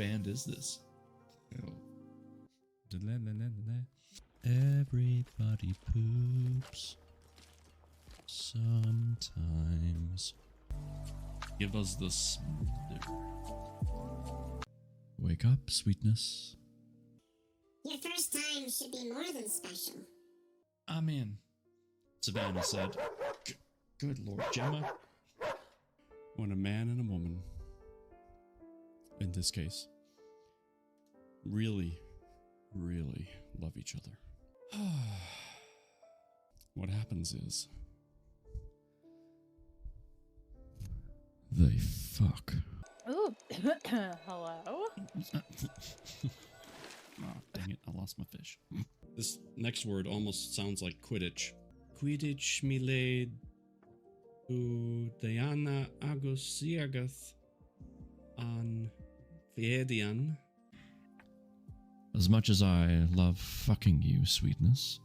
band is this? Oh. Everybody poops sometimes. Give us this. Wake up, sweetness. Your first time should be more than special. I'm in, Savannah said. Good Lord, Gemma. When a man and a woman, in this case, really love each other, what happens is they fuck. Ooh, hello? Oh, dang it, I lost my fish. This next word almost sounds like Quidditch. Quidditch milade Diana Agosiagath an Fiedian. As much as I love fucking you, sweetness,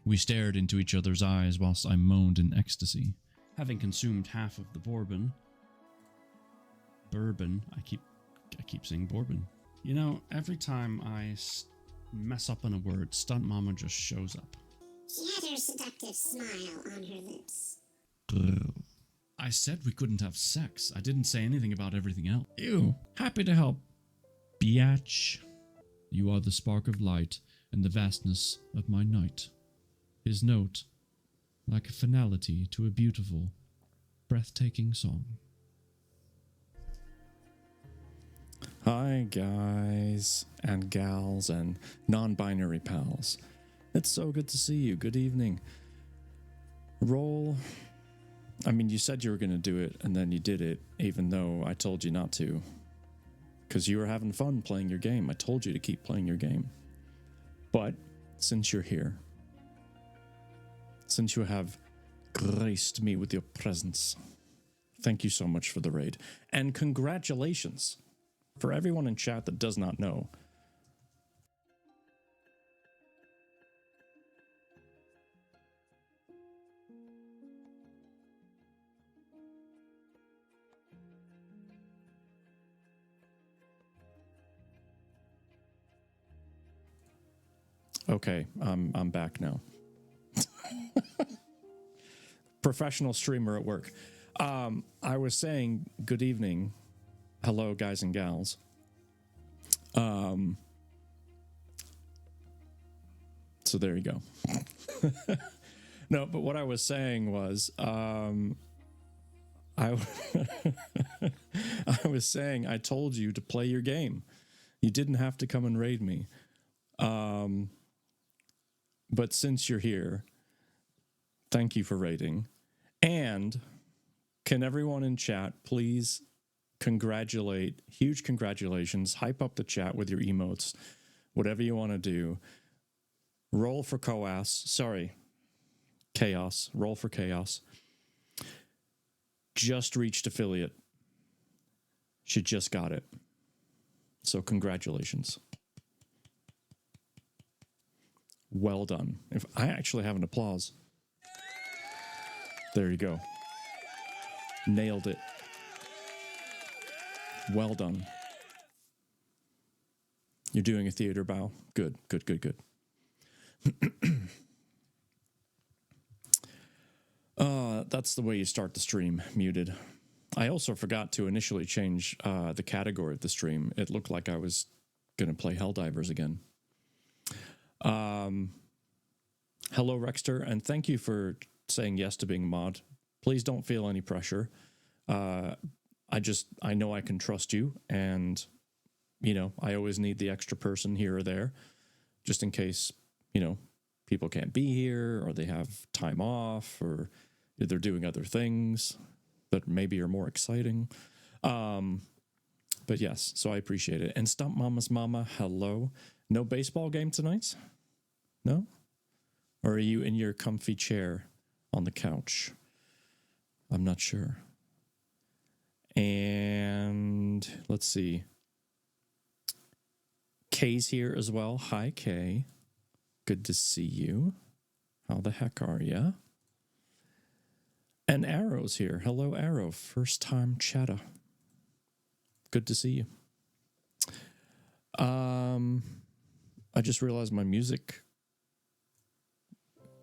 we stared into each other's eyes whilst I moaned in ecstasy. Having consumed half of the bourbon, I keep saying bourbon. You know, every time I mess up on a word, Stunt Mama just shows up. She had her seductive smile on her lips. I said we couldn't have sex. I didn't say anything about everything else. Ew. Happy to help, biatch. You are the spark of light and the vastness of my night. His note, like a finality to a beautiful, breathtaking song. Hi, guys and gals and non-binary pals. It's so good to see you. Good evening. Roll. I mean, you said you were going to do it, and then you did it, even though I told you not to. Because you were having fun playing your game. I told you to keep playing your game. But, since you're here, since you have graced me with your presence, thank you so much for the raid. And congratulations, for everyone in chat that does not know. Okay, I'm back now. Professional streamer at work. I was saying good evening. Hello, guys and gals. So there you go. No, but what I was saying was, I was saying I told you to play your game. You didn't have to come and raid me. But since you're here, thank you for raiding. And can everyone in chat please huge congratulations, hype up the chat with your emotes, whatever you want to do. Roll for chaos. Roll for chaos. Just reached affiliate. She just got it. So congratulations. Well done. If I actually have an applause. There you go. Nailed it. Well done. You're doing a theater bow. Good. That's the way you start the stream, muted. I also forgot to initially change the category of the stream. It looked like I was going to play Helldivers again. Hello, Rexter, and thank you for saying yes to being mod. Please don't feel any pressure. I know I can trust you, and, I always need the extra person here or there, just in case, people can't be here, or they have time off, or they're doing other things that maybe are more exciting. But yes, so I appreciate it. And Stump Mama's mama, hello. No baseball game tonight? No? Or are you in your comfy chair on the couch? I'm not sure. And let's see. Kay's here as well. Hi, Kay. Good to see you. How the heck are ya? And Arrow's here. Hello, Arrow. First time chatter. Good to see you. I just realized my music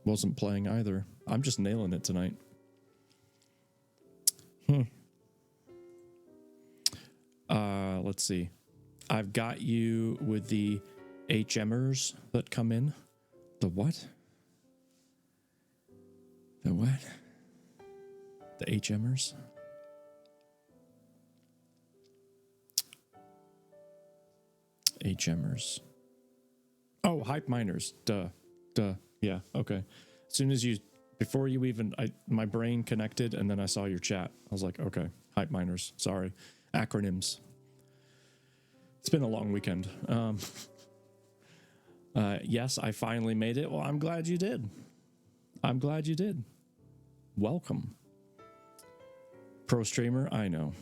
wasn't playing either. I'm just nailing it tonight. Let's see. I've got you with the HMers that come in. The what? The what? The HMers? HMers. Oh, hype miners. Duh. Yeah, okay. As soon as you, before you even, my brain connected and then I saw your chat. I was like, okay, hype miners. Sorry. Acronyms. It's been a long weekend. Yes, I finally made it. Well, I'm glad you did. I'm glad you did. Welcome. Pro streamer, I know.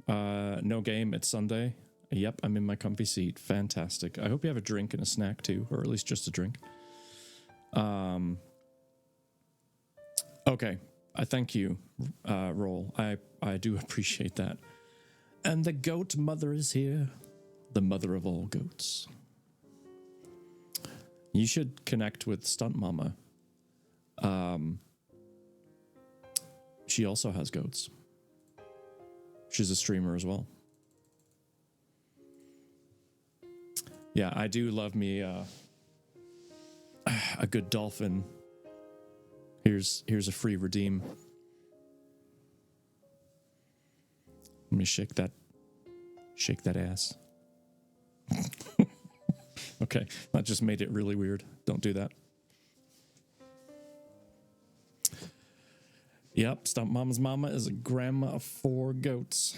No game, it's Sunday. Yep, I'm in my comfy seat. Fantastic. I hope you have a drink and a snack too, or at least just a drink. Okay, I thank you, Roll. I do appreciate that. And the goat mother is here. The mother of all goats. You should connect with Stunt Mama. She also has goats. She's a streamer as well. Yeah, I do love me a good dolphin. Here's a free redeem. Let me shake that ass. Okay, that just made it really weird. Don't do that. Yep, Stump Mama's mama is a grandma of 4 goats.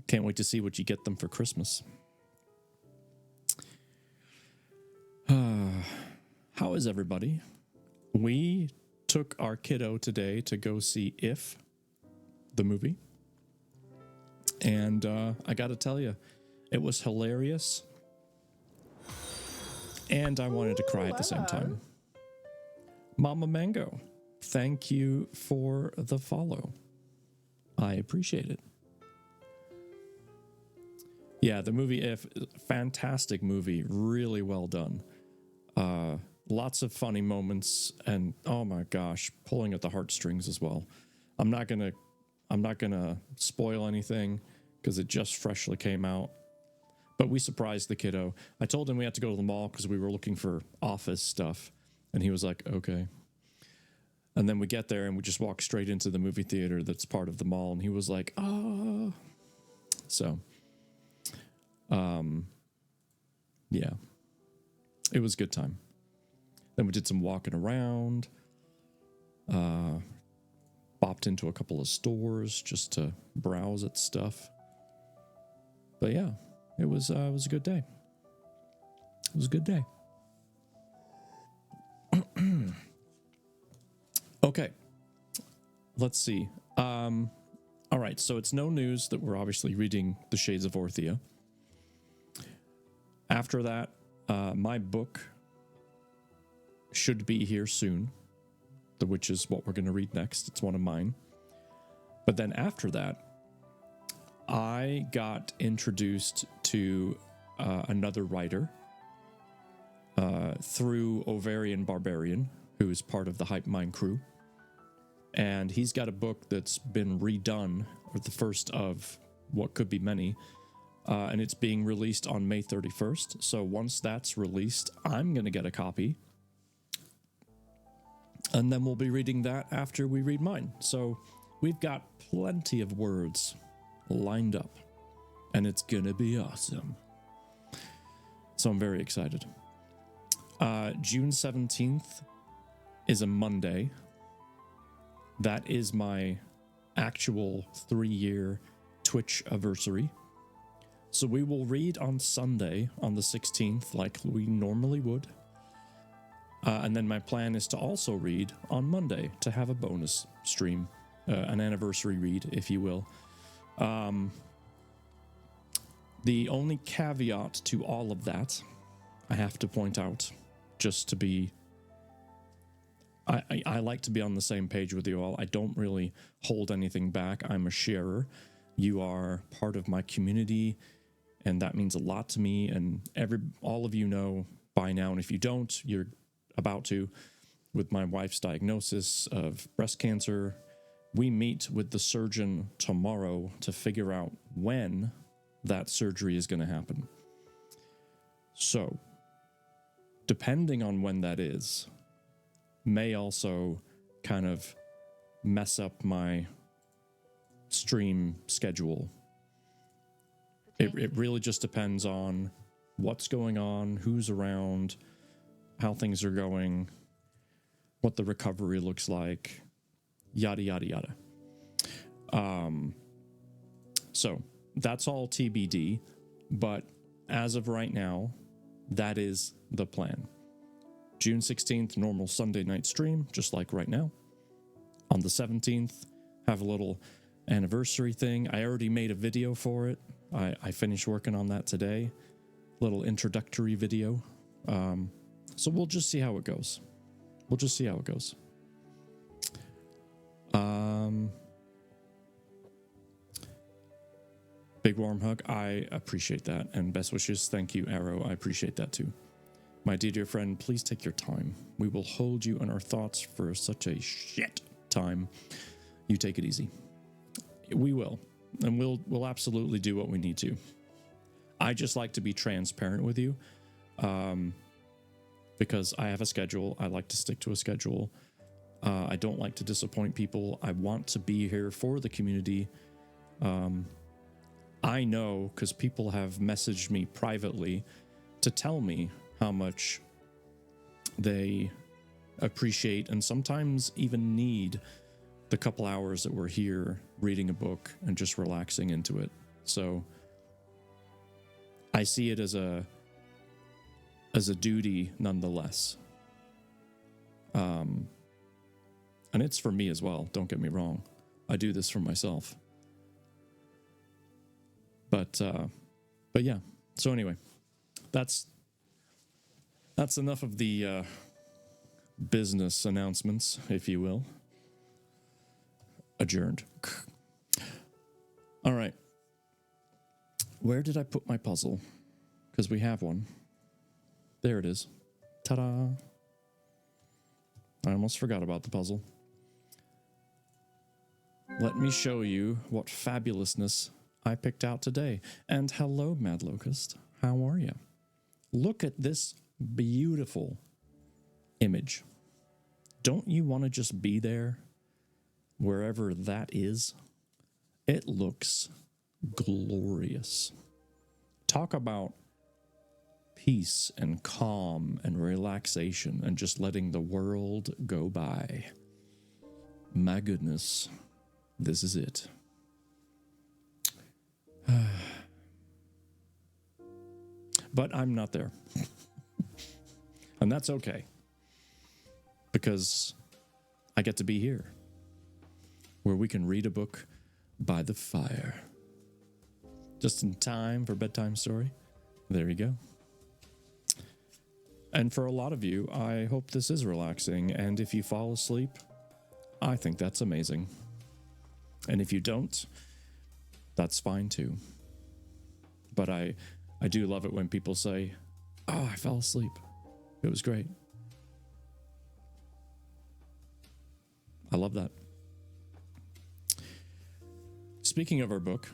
Can't wait to see what you get them for Christmas. How is everybody? We took our kiddo today to go see If, the movie. And I gotta tell you, it was hilarious. And I wanted to cry at the same time. Mama Mango, thank you for the follow. I appreciate it. Yeah, the movie If, fantastic movie, really well done. Lots of funny moments, and oh my gosh, pulling at the heartstrings as well. I'm not gonna spoil anything because it just freshly came out. But we surprised the kiddo. I told him we had to go to the mall because we were looking for office stuff, and he was like, "Okay." And then we get there and we just walk straight into the movie theater that's part of the mall, and he was like, "Oh." So, yeah, it was a good time. Then we did some walking around, bopped into a couple of stores just to browse at stuff. But yeah, it was a good day. It was a good day. Okay, let's see. All right, so it's no news that we're obviously reading The Shades of Orthea. After that, my book should be here soon, which is what we're going to read next. It's one of mine. But then after that, I got introduced to another writer through Ovarian Barbarian, who is part of the Hype Mind crew. And he's got a book that's been redone, or the first of what could be many, and it's being released on May 31st. So once that's released, I'm going to get a copy. And then we'll be reading that after we read mine. So we've got plenty of words lined up, and it's going to be awesome. So I'm very excited. June 17th is a Monday. That is my actual 3-year Twitch anniversary. So we will read on Sunday on the 16th like we normally would. And then my plan is to also read on Monday to have a bonus stream, an anniversary read, if you will. The only caveat to all of that, I have to point out, just to be... I like to be on the same page with you all. I don't really hold anything back. I'm a sharer. You are part of my community, and that means a lot to me. And all of you know by now, and if you don't, you're about to. With my wife's diagnosis of breast cancer, we meet with the surgeon tomorrow to figure out when that surgery is going to happen. So, depending on when that is, may also kind of mess up my stream schedule. It really just depends on what's going on, who's around, how things are going, what the recovery looks like, yada, yada, yada. So that's all TBD, but as of right now, that is the plan. June 16th, normal Sunday night stream, just like right now. On the 17th, have a little anniversary thing. I already made a video for it. I finished working on that today. Little introductory video. So we'll just see how it goes. Big warm hug. I appreciate that. And best wishes. Thank you, Arrow. I appreciate that too. My dear friend, please take your time. We will hold you in our thoughts for such a shit time. You take it easy. We will. And we'll absolutely do what we need to. I just like to be transparent with you. Because I have a schedule. I like to stick to a schedule. I don't like to disappoint people. I want to be here for the community. I know because people have messaged me privately to tell me how much they appreciate and sometimes even need the couple hours that we're here reading a book and just relaxing into it. So I see it as a duty nonetheless. And it's for me as well, don't get me wrong. I do this for myself. But yeah. So anyway, that's enough of the business announcements, if you will. Adjourned. All right. Where did I put my puzzle? Because we have one. There it is. Ta-da! I almost forgot about the puzzle. Let me show you what fabulousness I picked out today. And hello, Mad Locust. How are you? Look at this beautiful image. Don't you want to just be there, wherever that is? It looks glorious. Talk about peace and calm and relaxation and just letting the world go by. My goodness, this is it. But I'm not there. And that's okay. Because I get to be here, where we can read a book by the fire. Just in time for bedtime story. There you go. And for a lot of you, I hope this is relaxing. And if you fall asleep, I think that's amazing. And if you don't, that's fine too. But I do love it when people say, "Oh, I fell asleep. It was great." I love that. Speaking of our book,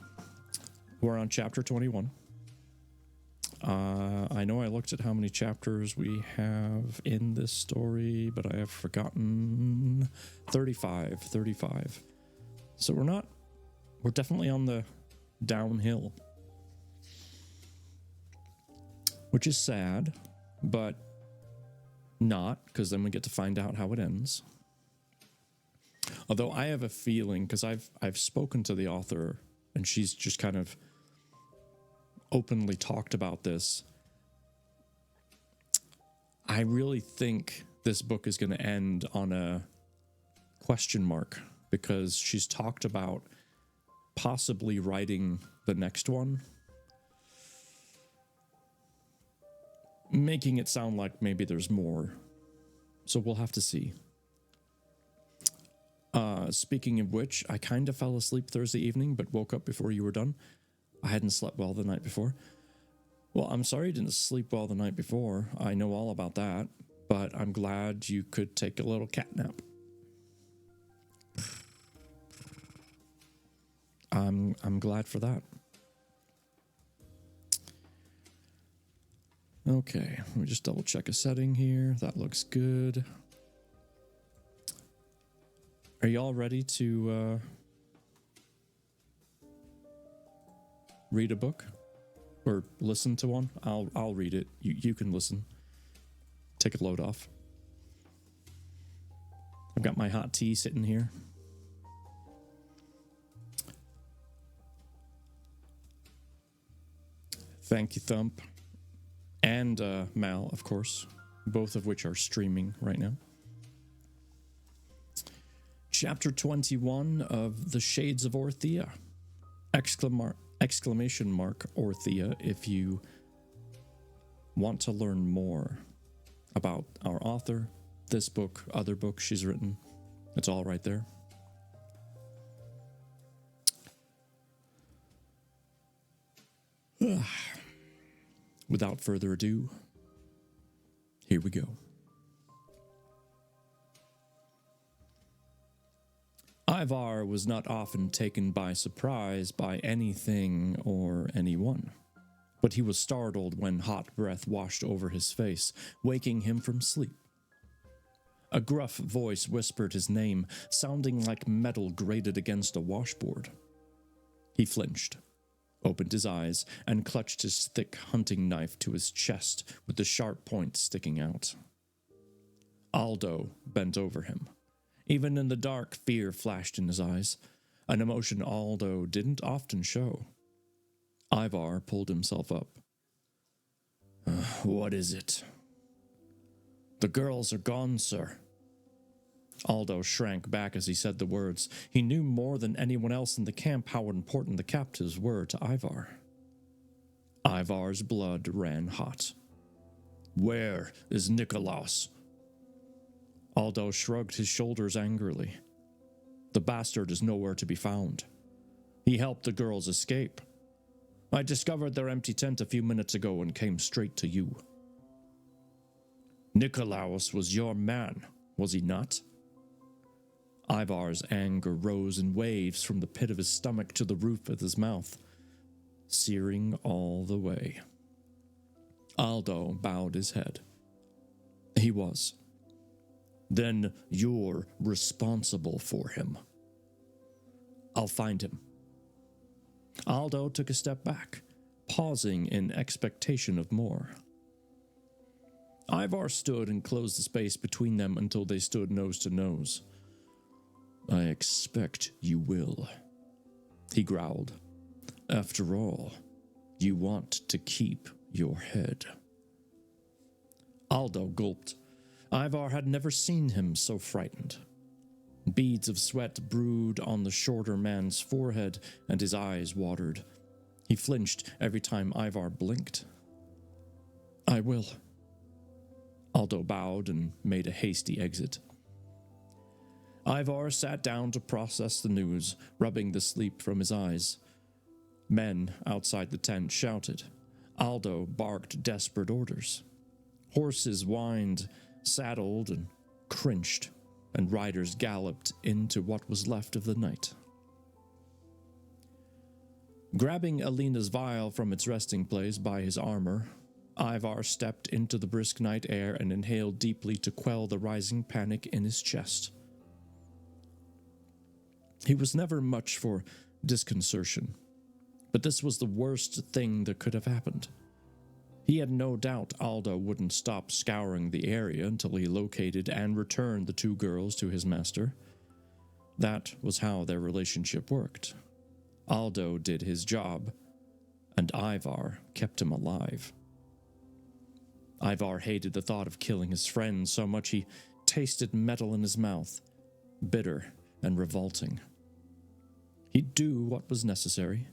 we're on chapter 21. I know I looked at how many chapters we have in this story, but I have forgotten. 35. So we're definitely on the downhill. Which is sad, but not, because then we get to find out how it ends. Although I have a feeling, because I've spoken to the author, and she's just kind of openly talked about this. I really think this book is going to end on a question mark, because she's talked about possibly writing the next one, making it sound like maybe there's more. So we'll have to see. Speaking of which, I kind of fell asleep Thursday evening, but woke up before you were done. I hadn't slept well the night before. Well, I'm sorry you didn't sleep well the night before. I know all about that, but I'm glad you could take a little cat nap. I'm glad for that. Okay, let me just double check a setting here. That looks good. Are you all ready to read a book or listen to one? I'll read it. You can listen. Take a load off. I've got my hot tea sitting here. Thank you, Thump. And Mal, of course, both of which are streaming right now. Chapter 21 of The Shades of Orthea. Exclamation mark Orthea if you want to learn more about our author, this book, other books she's written. It's all right there. Without further ado, here we go. Ivar was not often taken by surprise by anything or anyone, but he was startled when hot breath washed over his face, waking him from sleep. A gruff voice whispered his name, sounding like metal grated against a washboard. He flinched, opened his eyes, and clutched his thick hunting knife to his chest with the sharp point sticking out. Aldo bent over him. Even in the dark, fear flashed in his eyes, an emotion Aldo didn't often show. Ivar pulled himself up. What is it? The girls are gone, sir. Aldo shrank back as he said the words. He knew more than anyone else in the camp how important the captives were to Ivar. Ivar's blood ran hot. Where is Nikolaus? Aldo shrugged his shoulders angrily. The bastard is nowhere to be found. He helped the girls escape. I discovered their empty tent a few minutes ago and came straight to you. Nikolaus was your man, was he not? Ivar's anger rose in waves from the pit of his stomach to the roof of his mouth, searing all the way. Aldo bowed his head. He was. Then you're responsible for him. I'll find him. Aldo took a step back, pausing in expectation of more. Ivar stood and closed the space between them until they stood nose to nose. I expect you will, he growled. After all, you want to keep your head. Aldo gulped. Ivar had never seen him so frightened. Beads of sweat brewed on the shorter man's forehead, and his eyes watered. He flinched every time Ivar blinked. I will. Aldo bowed and made a hasty exit. Ivar sat down to process the news, rubbing the sleep from his eyes. Men outside the tent shouted. Aldo barked desperate orders. Horses whined, saddled, and crinched, and riders galloped into what was left of the night. Grabbing Alina's vial from its resting place by his armor, Ivar stepped into the brisk night air and inhaled deeply to quell the rising panic in his chest. He was never much for disconcertion, but this was the worst thing that could have happened. He had no doubt Aldo wouldn't stop scouring the area until he located and returned the two girls to his master. That was how their relationship worked. Aldo did his job, and Ivar kept him alive. Ivar hated the thought of killing his friend so much he tasted metal in his mouth, bitter and revolting. He'd do what was necessary,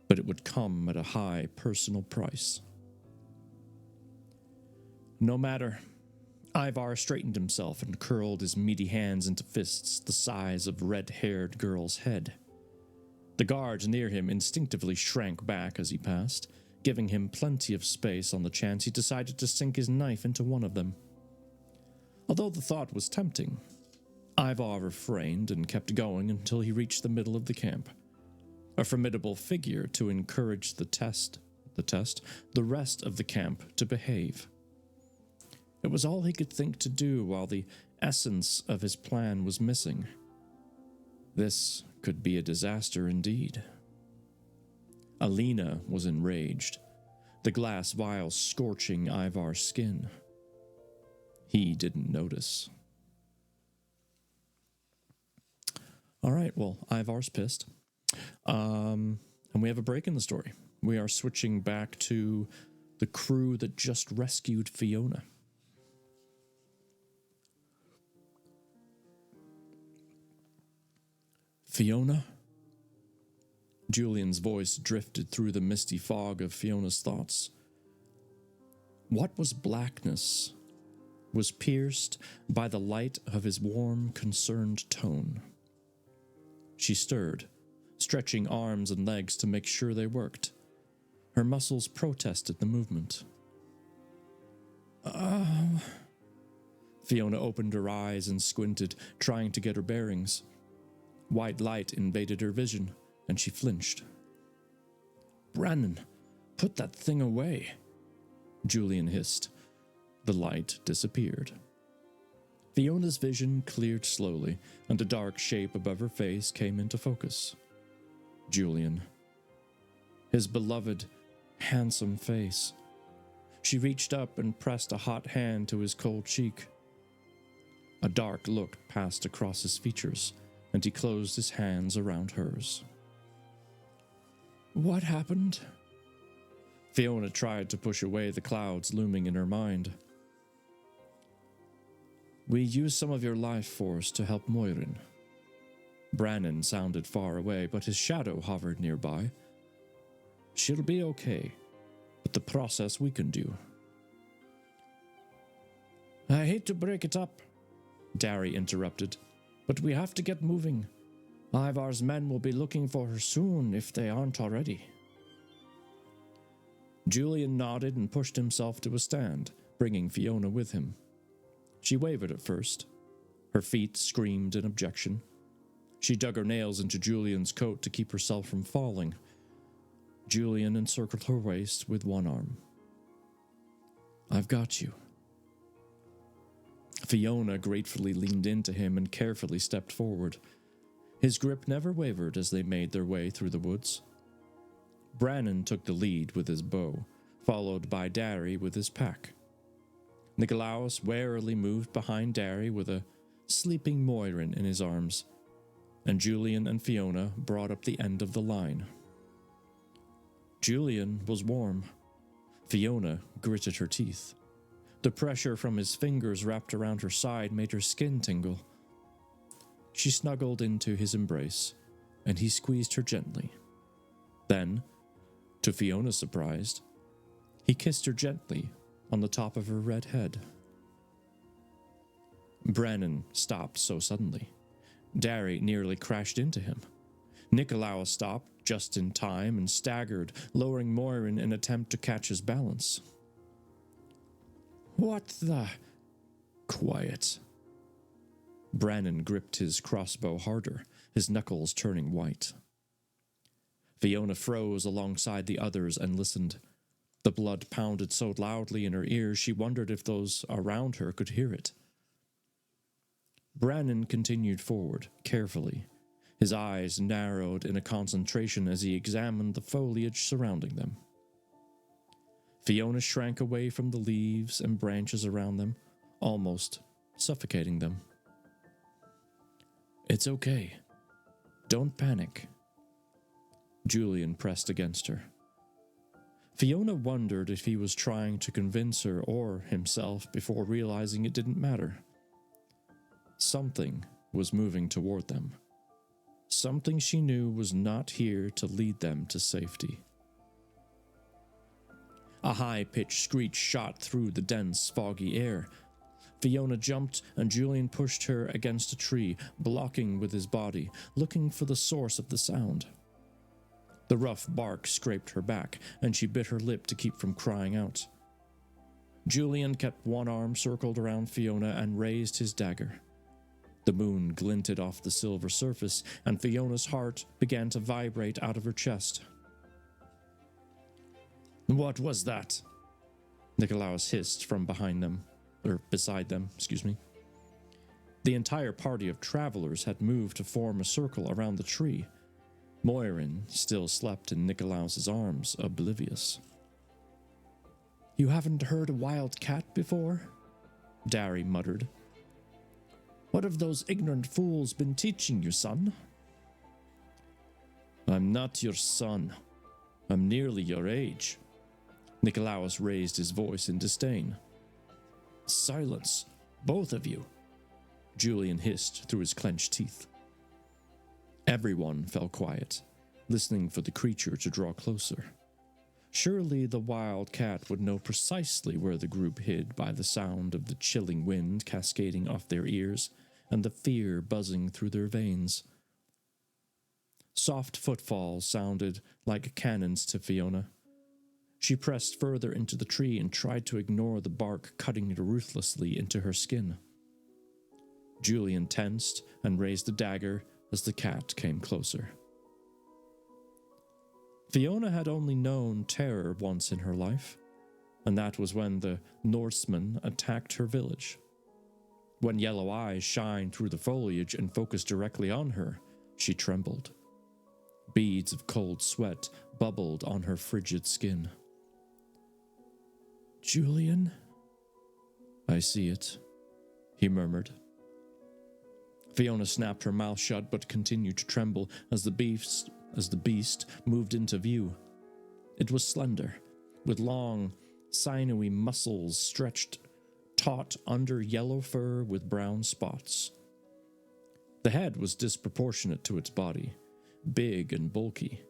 but it would come at a high personal price. No matter. Ivar straightened himself and curled his meaty hands into fists the size of red-haired girl's head. The guards near him instinctively shrank back as he passed, giving him plenty of space on the chance he decided to sink his knife into one of them. Although the thought was tempting, Ivar refrained and kept going until he reached the middle of the camp, a formidable figure to encourage the rest of the camp to behave. It was all he could think to do while the essence of his plan was missing. This could be a disaster indeed. Alina was enraged, the glass vial scorching Ivar's skin. He didn't notice. All right, well, Ivar's pissed. And we have a break in the story. We are switching back to the crew that just rescued Fiona. Fiona? Julian's voice drifted through the misty fog of Fiona's thoughts. What was blackness was pierced by the light of his warm, concerned tone. She stirred, stretching arms and legs to make sure they worked. Her muscles protested the movement. Fiona opened her eyes and squinted, trying to get her bearings. White light invaded her vision, and she flinched. "Brandon, put that thing away," Julian hissed. The light disappeared. Fiona's vision cleared slowly, and a dark shape above her face came into focus. Julian. His beloved, handsome face. She reached up and pressed a hot hand to his cold cheek. A dark look passed across his features, and he closed his hands around hers. What happened? Fiona tried to push away the clouds looming in her mind. We used some of your life force to help Moirin. Brannon sounded far away, but his shadow hovered nearby. She'll be okay, but the process we can do. I hate to break it up, Dari interrupted, but we have to get moving. Ivar's men will be looking for her soon if they aren't already. Julian nodded and pushed himself to a stand, bringing Fiona with him. She wavered at first. Her feet screamed in objection. She dug her nails into Julian's coat to keep herself from falling. Julian encircled her waist with one arm. I've got you. Fiona gratefully leaned into him and carefully stepped forward. His grip never wavered as they made their way through the woods. Brannon took the lead with his bow, followed by Dari with his pack. Nikolaos warily moved behind Dari with a sleeping Moirin in his arms, and Julian and Fiona brought up the end of the line. Julian was warm. Fiona gritted her teeth. The pressure from his fingers wrapped around her side made her skin tingle. She snuggled into his embrace, and he squeezed her gently. Then, to Fiona's surprise, he kissed her gently on the top of her red head. Brannon stopped so suddenly. Dari nearly crashed into him. Nikolaos stopped just in time and staggered, lowering Moirin in an attempt to catch his balance. What the... Quiet. Brannon gripped his crossbow harder, his knuckles turning white. Fiona froze alongside the others and listened. The blood pounded so loudly in her ears she wondered if those around her could hear it. Brannon continued forward, carefully. His eyes narrowed in a concentration as he examined the foliage surrounding them. Fiona shrank away from the leaves and branches around them, almost suffocating them. It's okay. Don't panic. Julian pressed against her. Fiona wondered if he was trying to convince her or himself before realizing it didn't matter. Something was moving toward them. Something she knew was not here to lead them to safety. A high-pitched screech shot through the dense, foggy air. Fiona jumped, and Julian pushed her against a tree, blocking with his body, looking for the source of the sound. The rough bark scraped her back, and she bit her lip to keep from crying out. Julian kept one arm circled around Fiona and raised his dagger. The moon glinted off the silver surface, and Fiona's heart began to vibrate out of her chest. "What was that?" Nikolaos hissed from beside them. The entire party of travelers had moved to form a circle around the tree. Moirin still slept in Nikolaos's arms, oblivious. "You haven't heard a wild cat before?" Dari muttered. "What have those ignorant fools been teaching you, son?" "I'm not your son. I'm nearly your age." Nikolaos raised his voice in disdain. "Silence, both of you," Julian hissed through his clenched teeth. Everyone fell quiet, listening for the creature to draw closer. Surely the wild cat would know precisely where the group hid by the sound of the chilling wind cascading off their ears and the fear buzzing through their veins. Soft footfalls sounded like cannons to Fiona. She pressed further into the tree and tried to ignore the bark cutting ruthlessly into her skin. Julian tensed and raised the dagger as the cat came closer. Fiona had only known terror once in her life, and that was when the Norsemen attacked her village. When yellow eyes shined through the foliage and focused directly on her, she trembled. Beads of cold sweat bubbled on her frigid skin. "Julian?" "I see it," he murmured. Fiona snapped her mouth shut but continued to tremble as the beast moved into view. It was slender, with long, sinewy muscles stretched taut under yellow fur with brown spots. The head was disproportionate to its body, big and bulky,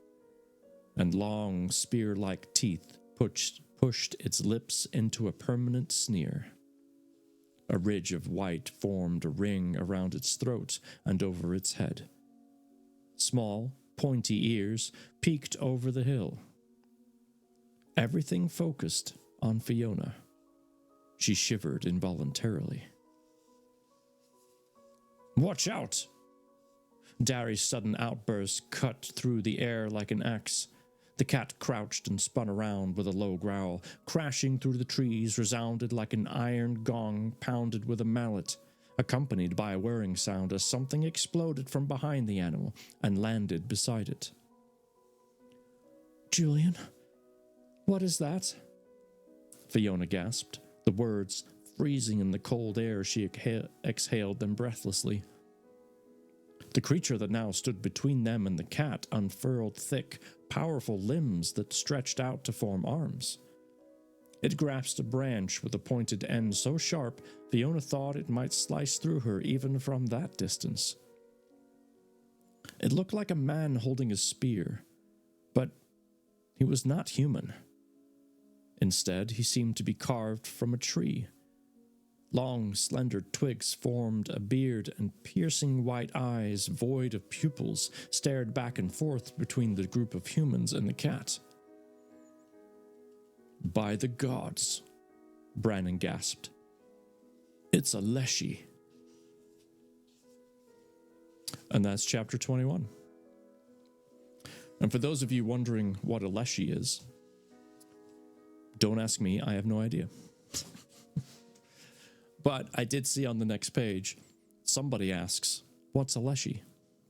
and long, spear-like teeth pushed its lips into a permanent sneer. A ridge of white formed a ring around its throat and over its head. Small, pointy ears peeked over the hill. Everything focused on Fiona. She shivered involuntarily. "Watch out!" Dari's sudden outburst cut through the air like an axe. The cat crouched and spun around with a low growl. Crashing through the trees resounded like an iron gong pounded with a mallet, accompanied by a whirring sound as something exploded from behind the animal and landed beside it. "Julian, what is that?" Fiona gasped, the words freezing in the cold air. She exhaled them breathlessly. The creature that now stood between them and the cat unfurled thick, powerful limbs that stretched out to form arms. It grasped a branch with a pointed end so sharp, Fiona thought it might slice through her even from that distance. It looked like a man holding a spear, but he was not human. Instead, he seemed to be carved from a tree. Long, slender twigs formed a beard, and piercing white eyes, void of pupils, stared back and forth between the group of humans and the cat. "By the gods," Brannon gasped. "It's a Leshy." And that's chapter 21. And for those of you wondering what a Leshy is, don't ask me, I have no idea. But I did see on the next page, somebody asks, "What's a Leshy?"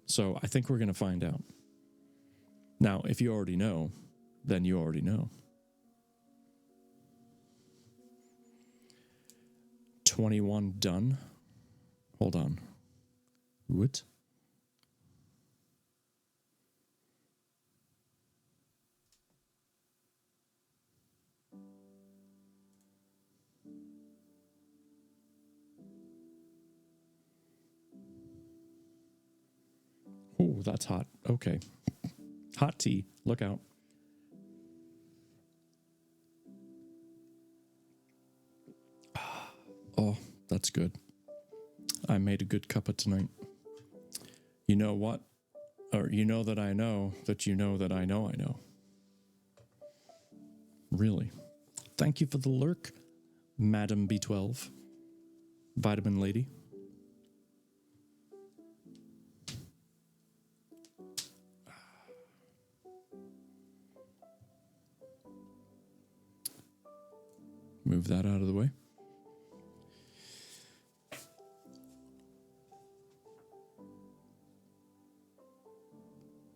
So I think we're going to find out. Now, if you already know, then you already know. 21 done. Hold on. What? Oh, that's hot. Okay. Hot tea. Look out. Oh, that's good. I made a good cuppa tonight. You know what? Or you know that I know that you know that I know I know. Really. Thank you for the lurk, Madam B12. Vitamin Lady. Move that out of the way.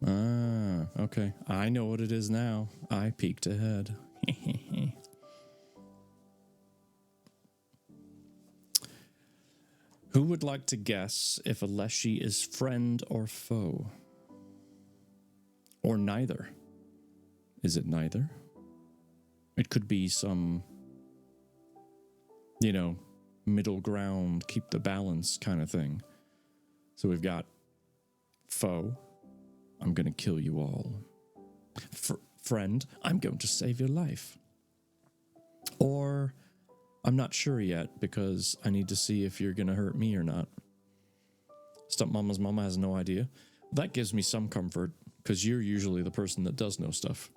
Ah, okay. I know what it is now. I peeked ahead. Who would like to guess if a Leshy is friend or foe? Or neither? Is it neither? It could be some, middle ground, keep the balance kind of thing. So we've got foe, I'm going to kill you all. Friend, I'm going to save your life. Or, I'm not sure yet because I need to see if you're going to hurt me or not. Stepmama's mama has no idea. That gives me some comfort because you're usually the person that does know stuff.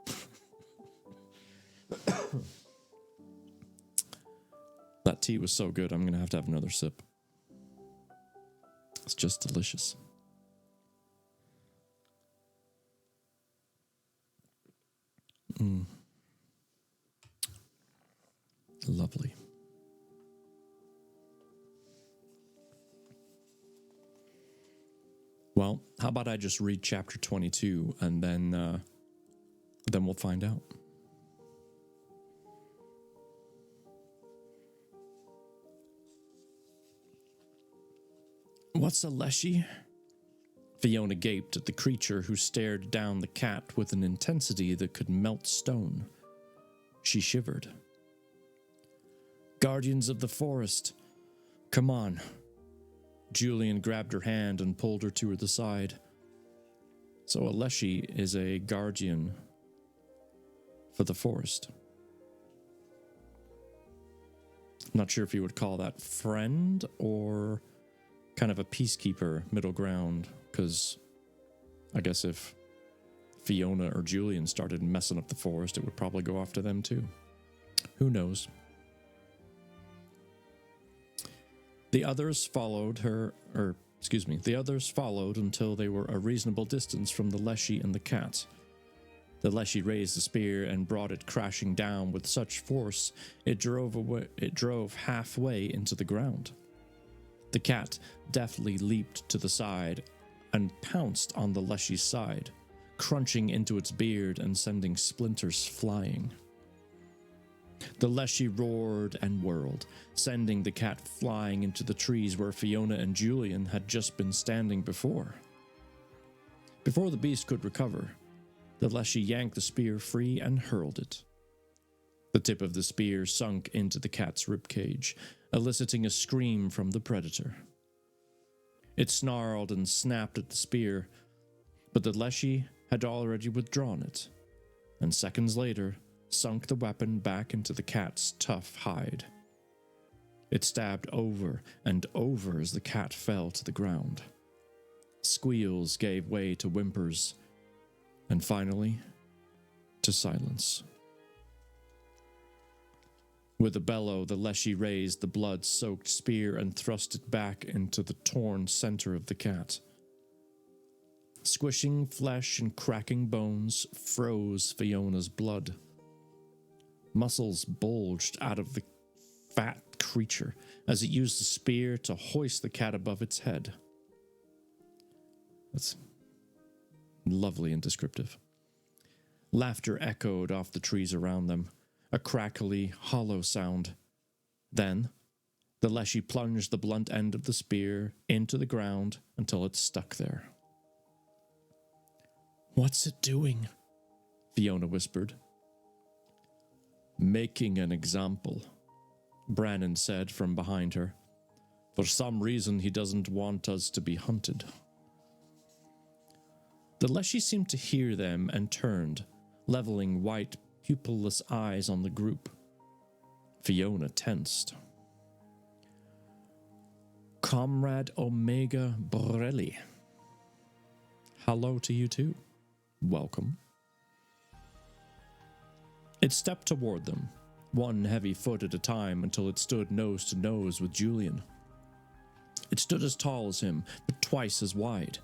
That tea was so good, I'm going to have another sip. It's just delicious. Lovely. Well, how about I just read chapter 22 and then we'll find out. What's a Leshy? Fiona gaped at the creature who stared down the cat with an intensity that could melt stone. She shivered. Guardians of the forest. Come on. Julian grabbed her hand and pulled her to the side. So a Leshy is a guardian for the forest. Not sure if you would call that friend or kind of a peacekeeper, middle ground, because I guess if Fiona or Julian started messing up the forest, it would probably go after them too. Who knows? The others followed until they were a reasonable distance from the Leshy and the cat. The Leshy raised the spear and brought it crashing down with such force it drove halfway into the ground. The cat deftly leaped to the side and pounced on the Leshy's side, crunching into its beard and sending splinters flying. The Leshy roared and whirled, sending the cat flying into the trees where Fiona and Julian had just been standing before. Before the beast could recover, the Leshy yanked the spear free and hurled it. The tip of the spear sunk into the cat's ribcage, eliciting a scream from the predator. It snarled and snapped at the spear, but the Leshy had already withdrawn it, and seconds later sunk the weapon back into the cat's tough hide. It stabbed over and over as the cat fell to the ground. Squeals gave way to whimpers, and finally, to silence. With a bellow, the Leshy raised the blood-soaked spear and thrust it back into the torn center of the cat. Squishing flesh and cracking bones froze Fiona's blood. Muscles bulged out of the fat creature as it used the spear to hoist the cat above its head. That's lovely and descriptive. Laughter echoed off the trees around them, a crackly, hollow sound. Then, the Leshy plunged the blunt end of the spear into the ground until it stuck there. "What's it doing?" Fiona whispered. "Making an example," Brannon said from behind her. "For some reason he doesn't want us to be hunted." The Leshy seemed to hear them and turned, leveling white, pupilless eyes on the group. Fiona tensed. "Comrade Omega Borelli, hello to you too. Welcome. It stepped toward them, one heavy foot at a time until it stood nose to nose with Julian. It stood as tall as him, but twice as wide.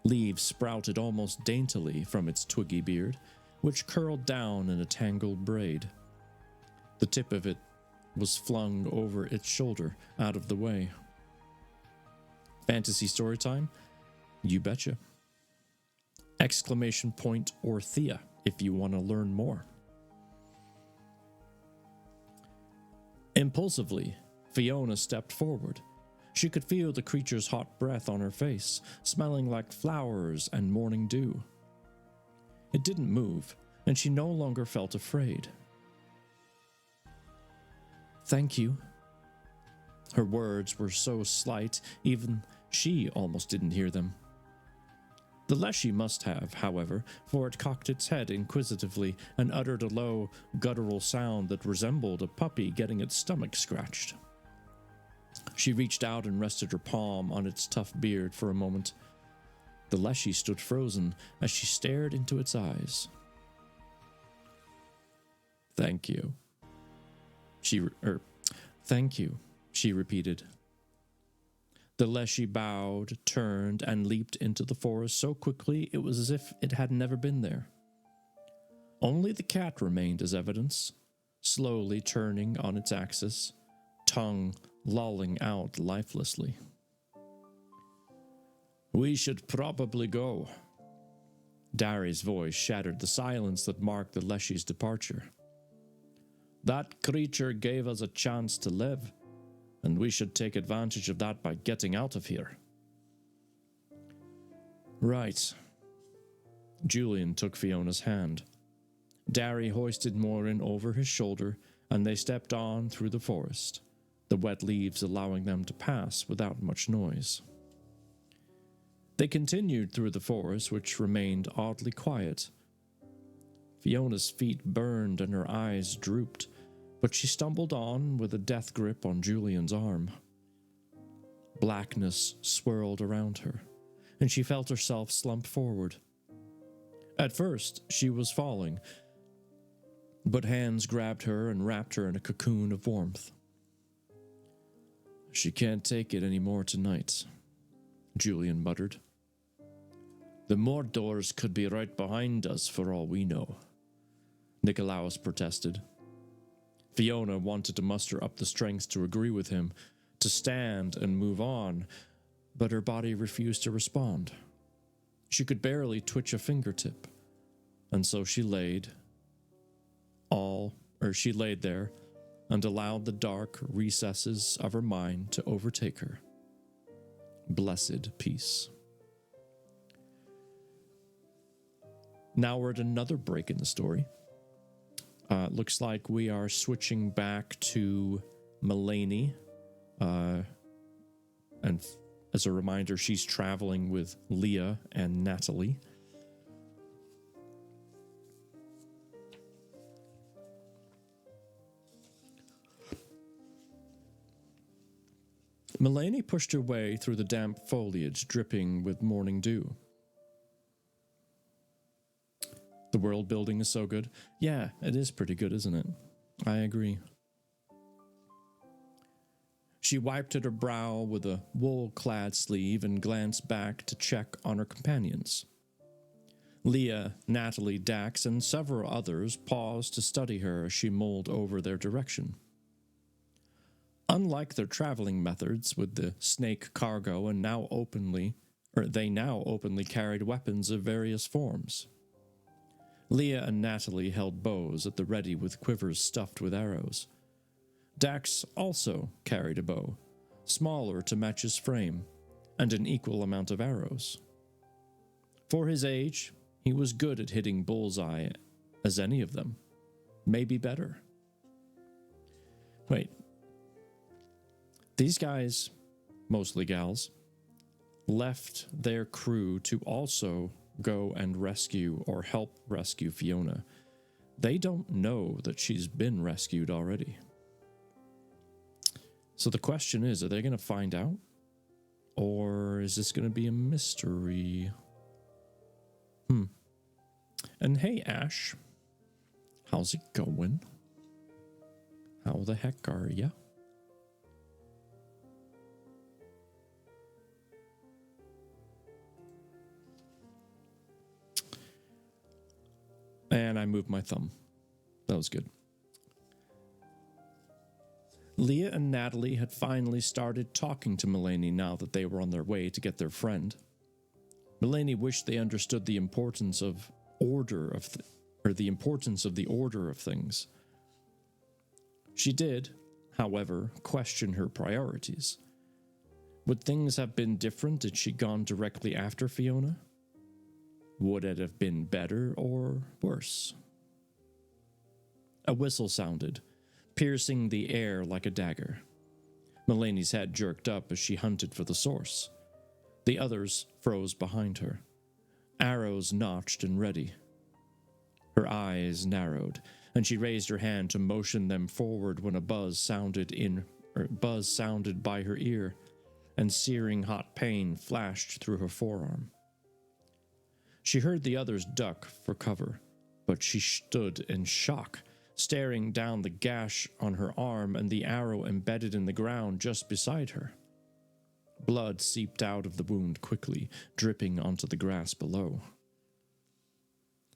Leaves sprouted almost daintily from its twiggy beard, which curled down in a tangled braid. The tip of it was flung over its shoulder, out of the way. Fantasy story time? You betcha. Exclamation point Orthea if you want to learn more. Impulsively, Fiona stepped forward. She could feel the creature's hot breath on her face, smelling like flowers and morning dew. It didn't move, and she no longer felt afraid. Thank you. Her words were so slight, even she almost didn't hear them. The Leshy must have, however, for it cocked its head inquisitively and uttered a low, guttural sound that resembled a puppy getting its stomach scratched. She reached out and rested her palm on its tough beard for a moment. The Leshy stood frozen as she stared into its eyes. Thank you. Thank you, she repeated. The Leshy bowed, turned, and leaped into the forest so quickly it was as if it had never been there. Only the cat remained as evidence, slowly turning on its axis, tongue lolling out lifelessly. We should probably go. Dari's voice shattered the silence that marked the Leshy's departure. That creature gave us a chance to live, and we should take advantage of that by getting out of here. Right. Julian took Fiona's hand. Dari hoisted Morin over his shoulder, and they stepped on through the forest, the wet leaves allowing them to pass without much noise. They continued through the forest, which remained oddly quiet. Fiona's feet burned and her eyes drooped, but she stumbled on with a death grip on Julian's arm. Blackness swirled around her, and she felt herself slump forward. At first, she was falling, but hands grabbed her and wrapped her in a cocoon of warmth. She can't take it anymore tonight, Julian muttered. The Mordors could be right behind us for all we know, Nikolaos protested. Fiona wanted to muster up the strength to agree with him, to stand and move on, but her body refused to respond. She could barely twitch a fingertip, and so she laid there and allowed the dark recesses of her mind to overtake her. Blessed peace. Now we're at another break in the story. Looks like we are switching back to Mulaney. And as a reminder, she's traveling with Leah and Natalie. Mulaney pushed her way through the damp foliage dripping with morning dew. The world building is so good. Yeah, it is pretty good, isn't it? I agree. She wiped at her brow with a wool-clad sleeve and glanced back to check on her companions. Leah, Natalie, Dax, and several others paused to study her as she mulled over their direction. Unlike their traveling methods with the snake cargo they now openly carried weapons of various forms. Leah and Natalie held bows at the ready with quivers stuffed with arrows. Dax also carried a bow, smaller to match his frame, and an equal amount of arrows. For his age, he was good at hitting bullseye as any of them, maybe better. Wait. These guys, mostly gals, left their crew to also go and rescue or help rescue Fiona. They don't know that she's been rescued already. So the question is, are they going to find out? Or is this going to be a mystery? And hey, Ash. How's it going? How the heck are ya? And I moved my thumb. That was good. Leah and Natalie had finally started talking to Mulaney now that they were on their way to get their friend. Mulaney wished they understood the importance of the importance of the order of things. She did, however, question her priorities. Would things have been different had she gone directly after Fiona? Would it have been better or worse? A whistle sounded, piercing the air like a dagger. Mulaney's head jerked up as she hunted for the source. The others froze behind her, arrows notched and ready. Her eyes narrowed, and she raised her hand to motion them forward when a buzz sounded by her ear, and searing hot pain flashed through her forearm. She heard the others duck for cover, but she stood in shock, staring down the gash on her arm and the arrow embedded in the ground just beside her. Blood seeped out of the wound quickly, dripping onto the grass below.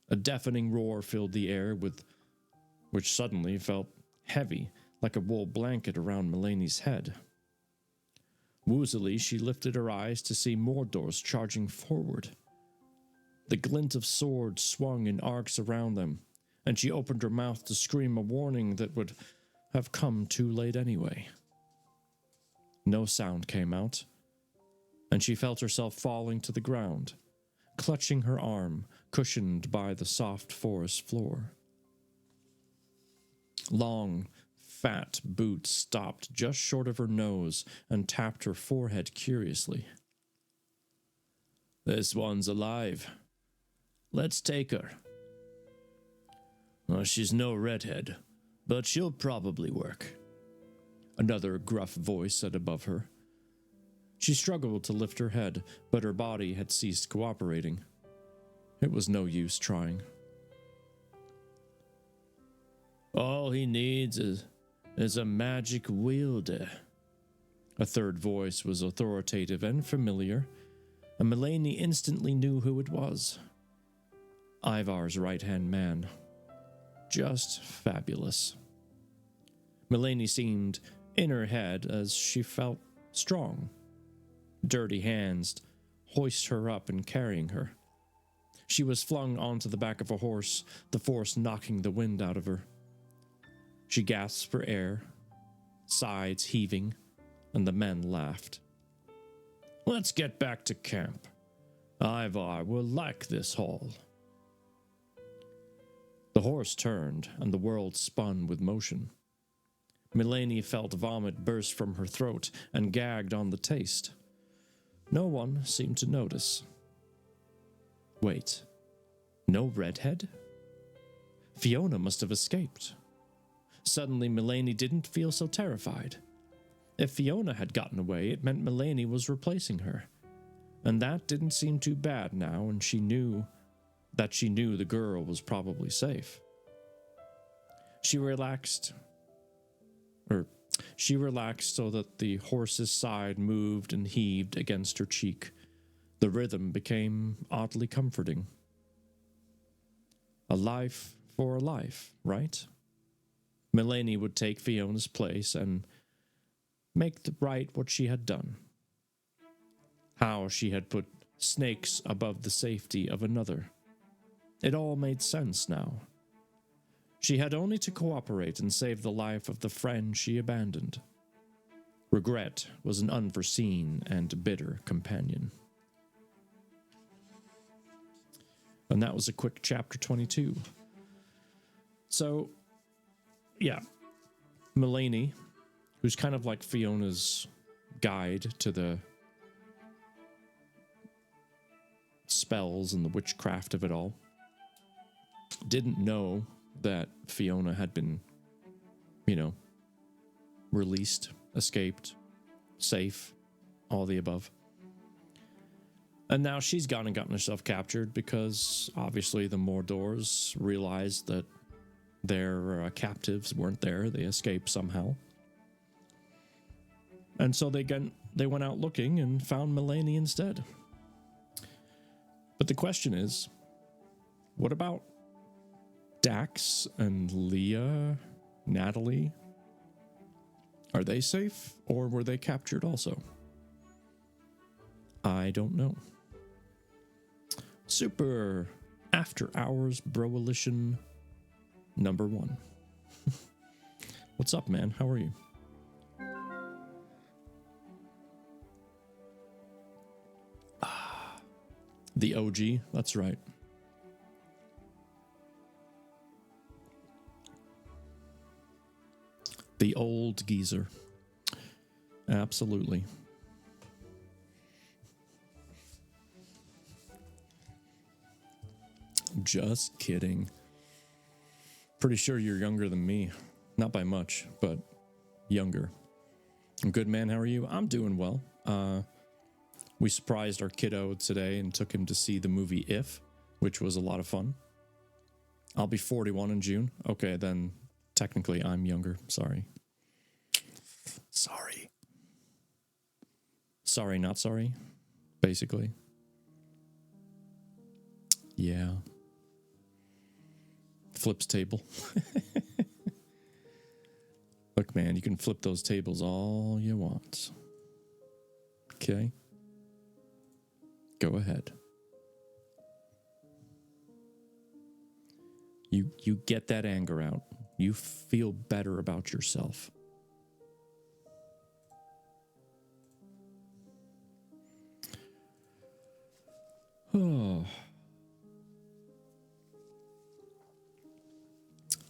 A deafening roar filled the air, which suddenly felt heavy, like a wool blanket around Mulaney's head. Woozily, she lifted her eyes to see Mordors charging forward. The glint of swords swung in arcs around them, and she opened her mouth to scream a warning that would have come too late anyway. No sound came out, and she felt herself falling to the ground, clutching her arm, cushioned by the soft forest floor. Long, fat boots stopped just short of her nose and tapped her forehead curiously. "This one's alive. Let's take her." "Well, she's no redhead, but she'll probably work," another gruff voice said above her. She struggled to lift her head, but her body had ceased cooperating. It was no use trying. "All he needs is a magic wielder." A third voice was authoritative and familiar, and Mulaney instantly knew who it was. Ivar's right-hand man. Just fabulous. Mulaney seemed in her head as she felt strong. Dirty hands hoist her up and carrying her. She was flung onto the back of a horse, the force knocking the wind out of her. She gasped for air, sides heaving, and the men laughed. "Let's get back to camp. Ivar will like this hall." The horse turned, and the world spun with motion. Mulaney felt vomit burst from her throat and gagged on the taste. No one seemed to notice. Wait, no redhead? Fiona must have escaped. Suddenly, Mulaney didn't feel so terrified. If Fiona had gotten away, it meant Mulaney was replacing her. And that didn't seem too bad now, and she knew the girl was probably safe. She relaxed so that the horse's side moved and heaved against her cheek. The rhythm became oddly comforting. A life for a life, right? Mulaney would take Fiona's place and make right what she had done. How she had put snakes above the safety of another. It all made sense now. She had only to cooperate and save the life of the friend she abandoned. Regret was an unforeseen and bitter companion. And that was a quick chapter 22. So, yeah, Mulaney, who's kind of like Fiona's guide to the spells and the witchcraft of it all, didn't know that Fiona had been, released, escaped, safe, all the above. And now she's gone and gotten herself captured because obviously the Mordors realized that their captives weren't there. They escaped somehow. And so they went out looking and found Melanie instead. But the question is, what about Dax and Leah, Natalie? Are they safe, or were they captured also? I don't know. Super After Hours Broalition number 1. What's up, man? How are you? The OG, that's right. The old geezer. Absolutely. Just kidding. Pretty sure you're younger than me. Not by much, but younger. Good, man. How are you? I'm doing well. We surprised our kiddo today and took him to see the movie If, which was a lot of fun. I'll be 41 in June. Okay, then technically I'm younger. Sorry. Sorry, not sorry. Basically. Yeah. Flips table. Look, man, you can flip those tables all you want. Okay? Go ahead. You get that anger out. You feel better about yourself. Oh.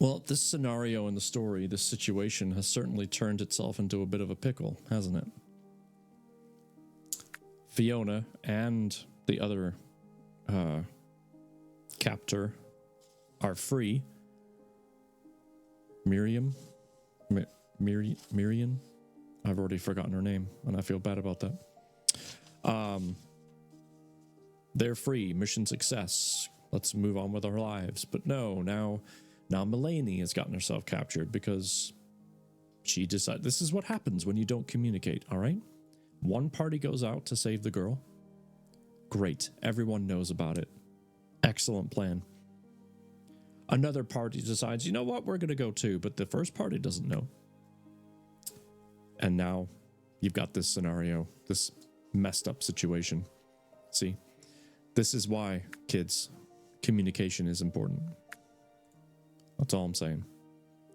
Well, this scenario in the story, this situation has certainly turned itself into a bit of a pickle, hasn't it? Fiona and the other captor are free. Miriam? Miriam? I've already forgotten her name, and I feel bad about that. They're free. Mission success. Let's move on with our lives. But no, now Melanie has gotten herself captured because she decided. This is what happens when you don't communicate, all right? One party goes out to save the girl. Great. Everyone knows about it. Excellent plan. Another party decides, you know what, we're going to go too, but the first party doesn't know. And now you've got this scenario, this messed up situation. See? This is why, kids, communication is important. That's all I'm saying.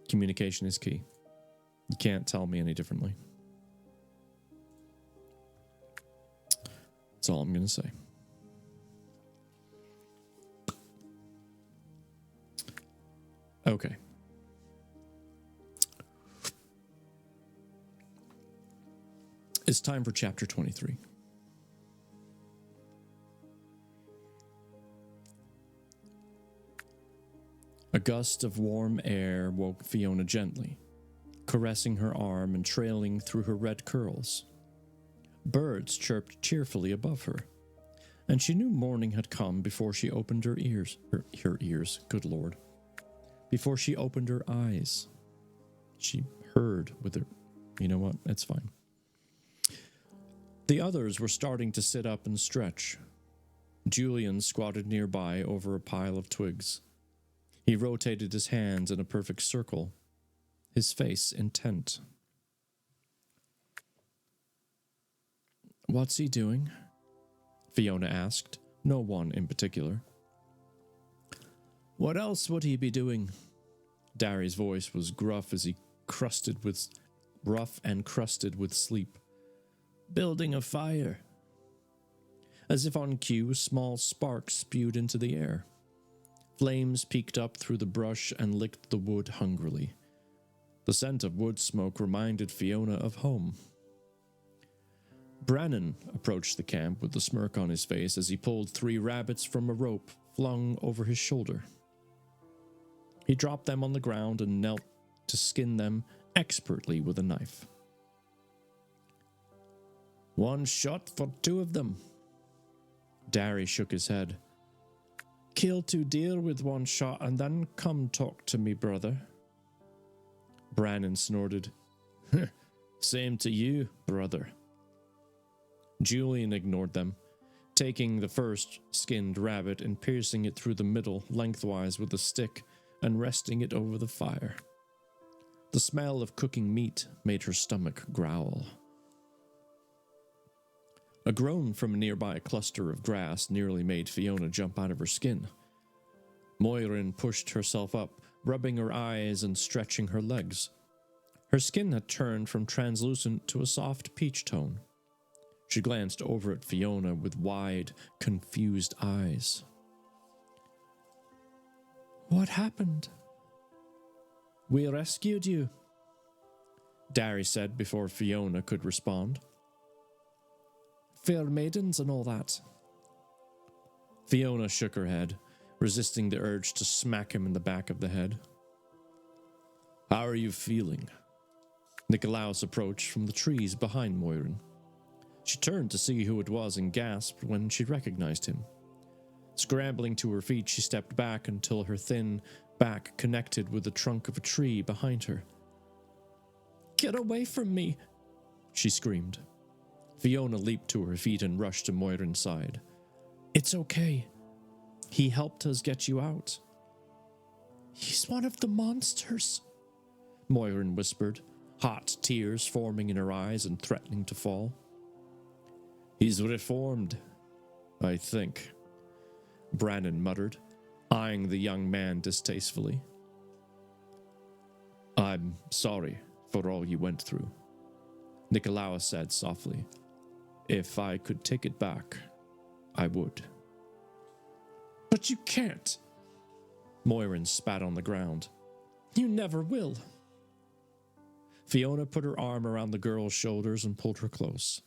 Communication is key. You can't tell me any differently. That's all I'm going to say. Okay. It's time for chapter 23. A gust of warm air woke Fiona gently, caressing her arm and trailing through her red curls. Birds chirped cheerfully above her, and she knew morning had come before she opened her ears. Her ears, good Lord. Before she opened her eyes. She heard with her. You know what? It's fine. The others were starting to sit up and stretch. Julian squatted nearby over a pile of twigs. He rotated his hands in a perfect circle, his face intent. What's he doing? Fiona asked, no one in particular. What else would he be doing? Darry's voice was rough and crusted with sleep. Building a fire. As if on cue, small sparks spewed into the air. Flames peeked up through the brush and licked the wood hungrily. The scent of wood smoke reminded Fiona of home. Brannon approached the camp with a smirk on his face as he pulled 3 rabbits from a rope flung over his shoulder. He dropped them on the ground and knelt to skin them expertly with a knife. 1 shot for 2 of them. Dari shook his head. Kill 2 deer with 1 shot and then come talk to me, brother. Brannon snorted. Same to you, brother. Julian ignored them, taking the first skinned rabbit and piercing it through the middle lengthwise with a stick and resting it over the fire. The smell of cooking meat made her stomach growl. A groan from a nearby cluster of grass nearly made Fiona jump out of her skin. Moirin pushed herself up, rubbing her eyes and stretching her legs. Her skin had turned from translucent to a soft peach tone. She glanced over at Fiona with wide, confused eyes. What happened? We rescued you, Dari said before Fiona could respond. Fair maidens and all that. Fiona shook her head, resisting the urge to smack him in the back of the head. How are you feeling? Nikolaos approached from the trees behind Moirin. She turned to see who it was and gasped when she recognized him. Scrambling to her feet, she stepped back until her thin back connected with the trunk of a tree behind her. Get away from me, she screamed. Fiona leaped to her feet and rushed to Moirin's side. It's okay. He helped us get you out. He's one of the monsters, Moirin whispered, hot tears forming in her eyes and threatening to fall. He's reformed, I think, Brannon muttered, eyeing the young man distastefully. I'm sorry for all you went through, Nikolaos said softly. If I could take it back, I would. But you can't, Moirin spat on the ground. You never will. Fiona put her arm around the girl's shoulders and pulled her close.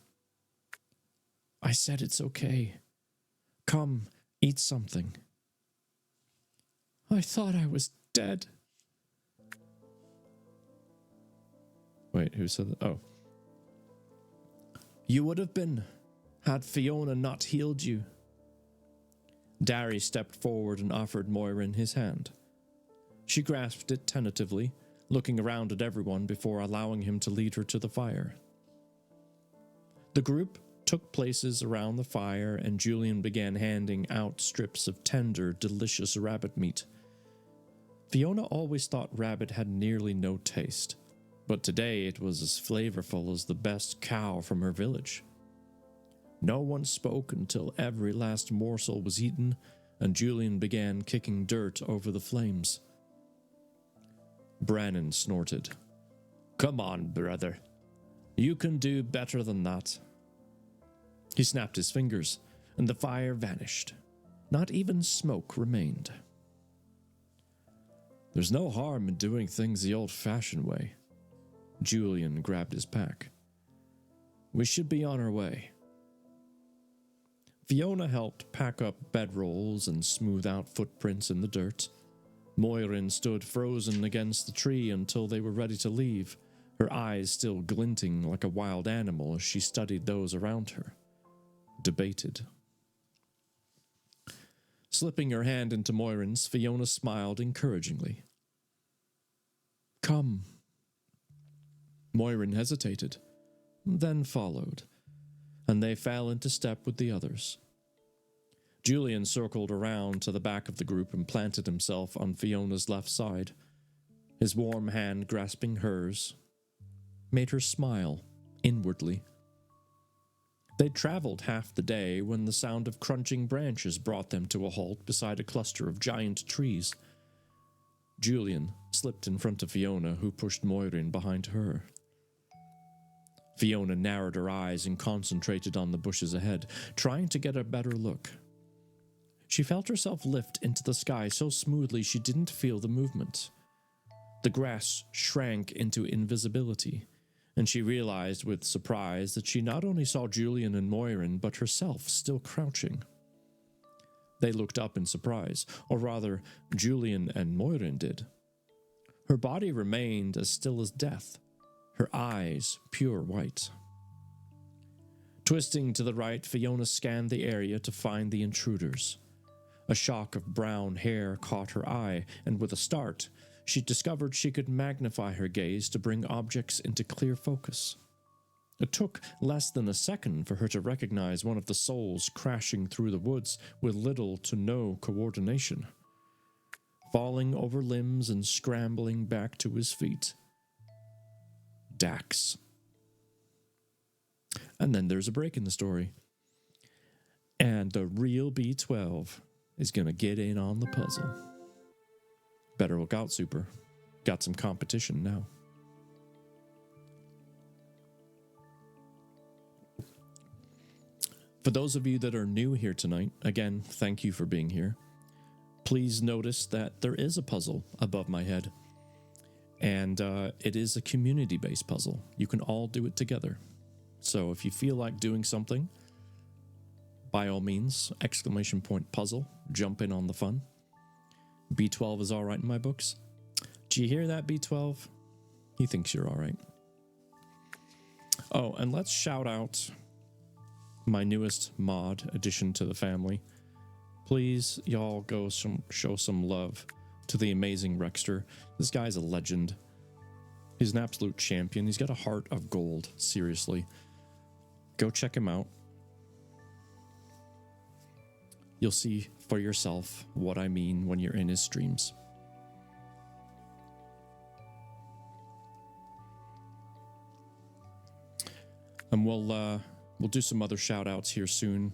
I said it's okay. Come, eat something. I thought I was dead. Wait, who said that? Oh. You would have been, had Fiona not healed you. Dari stepped forward and offered Moirin his hand. She grasped it tentatively, looking around at everyone before allowing him to lead her to the fire. The group took places around the fire, and Julian began handing out strips of tender, delicious rabbit meat. Fiona always thought rabbit had nearly no taste, but today it was as flavorful as the best cow from her village. No one spoke until every last morsel was eaten, and Julian began kicking dirt over the flames. Brannon snorted. Come on, brother. You can do better than that. He snapped his fingers, and the fire vanished. Not even smoke remained. There's no harm in doing things the old-fashioned way. Julian grabbed his pack. We should be on our way. Fiona helped pack up bedrolls and smooth out footprints in the dirt. Moirin stood frozen against the tree until they were ready to leave, her eyes still glinting like a wild animal as she studied those around her. Debated. Slipping her hand into Moirin's, Fiona smiled encouragingly. Come. Moirin hesitated, then followed, and they fell into step with the others. Julian circled around to the back of the group and planted himself on Fiona's left side. His warm hand grasping hers made her smile inwardly. They'd traveled half the day when the sound of crunching branches brought them to a halt beside a cluster of giant trees. Julian slipped in front of Fiona, who pushed Moirin behind her. Fiona narrowed her eyes and concentrated on the bushes ahead, trying to get a better look. She felt herself lift into the sky so smoothly she didn't feel the movement. The grass shrank into invisibility, and she realized with surprise that she not only saw Julian and Moirin, but herself still crouching. They looked up in surprise, or rather, Julian and Moirin did. Her body remained as still as death, her eyes pure white. Twisting to the right, Fiona scanned the area to find the intruders. A shock of brown hair caught her eye, and with a start, she discovered she could magnify her gaze to bring objects into clear focus. It took less than a second for her to recognize one of the souls crashing through the woods with little to no coordination, falling over limbs and scrambling back to his feet. Dax. And then there's a break in the story. And the real B12 is going to get in on the puzzle. Better look out, Super. Got some competition now. For those of you that are new here tonight, again, thank you for being here. Please notice that there is a puzzle above my head. And it is a community-based puzzle. You can all do it together. So if you feel like doing something, by all means, exclamation point puzzle, jump in on the fun. B12 is all right in my books. Do you hear that, B12? He thinks you're all right. Oh, and let's shout out my newest mod addition to the family. Please, y'all go show some love to the amazing Rexter. This guy's a legend. He's an absolute champion. He's got a heart of gold, seriously. Go check him out. You'll see for yourself what I mean when you're in his streams. And we'll do some other shout outs here soon.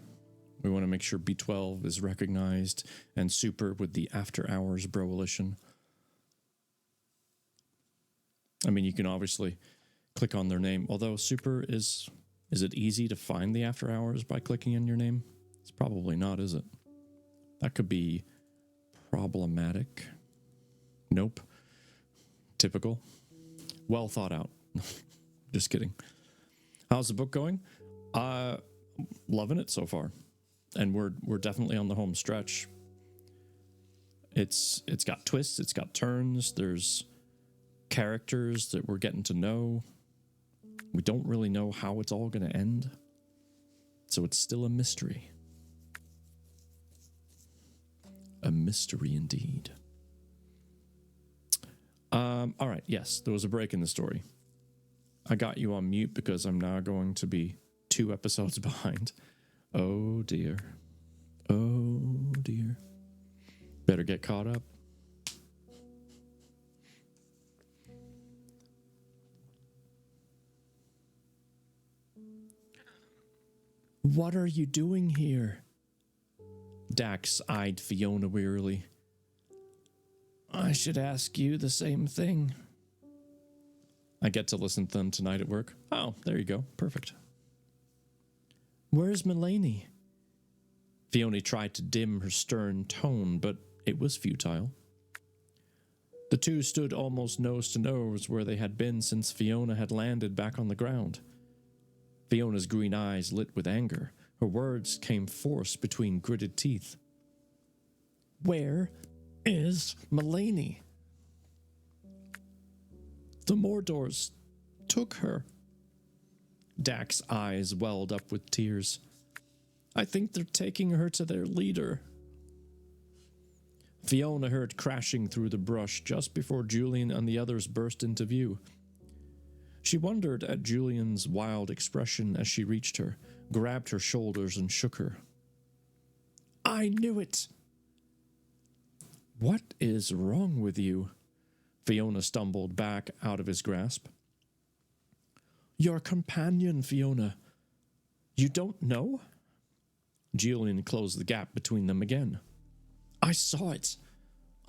We want to make sure B12 is recognized and Super with the After Hours Broalition. I mean, you can obviously click on their name, although Super is it easy to find the After Hours by clicking in your name? It's probably not, is it? That could be problematic. Nope. Typical. Well thought out. Just kidding. How's the book going? Loving it so far. And we're definitely on the home stretch. It's got twists, it's got turns, there's characters that we're getting to know. We don't really know how it's all going to end. So it's still a mystery. A mystery indeed. All right, yes, there was a break in the story. I got you on mute because I'm now going to be 2 episodes behind. Oh dear. Oh dear. Better get caught up. What are you doing here? Dax eyed Fiona wearily. I should ask you the same thing. I get to listen to them tonight at work. Oh, there you go. Perfect. Where's Mulaney? Fiona tried to dim her stern tone, but it was futile. The two stood almost nose to nose where they had been since Fiona had landed back on the ground. Fiona's green eyes lit with anger. Her words came forced between gritted teeth. Where is Mulaney? The Mordors took her. Dax's eyes welled up with tears. I think they're taking her to their leader. Fiona heard crashing through the brush just before Julian and the others burst into view. She wondered at Julian's wild expression as she reached her, grabbed her shoulders and shook her. I knew it! What is wrong with you? Fiona stumbled back out of his grasp. Your companion, Fiona. You don't know? Julian closed the gap between them again. I saw it.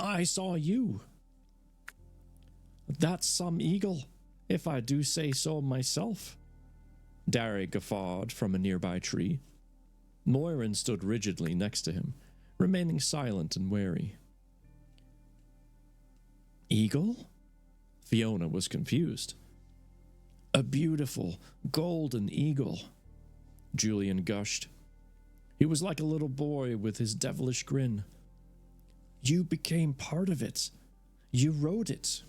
I saw you. That's some eagle, if I do say so myself. Darry guffawed from a nearby tree. Moirin stood rigidly next to him, remaining silent and wary. Eagle? Fiona was confused. A beautiful, golden eagle, Julian gushed. He was like a little boy with his devilish grin. You became part of it. You rode it.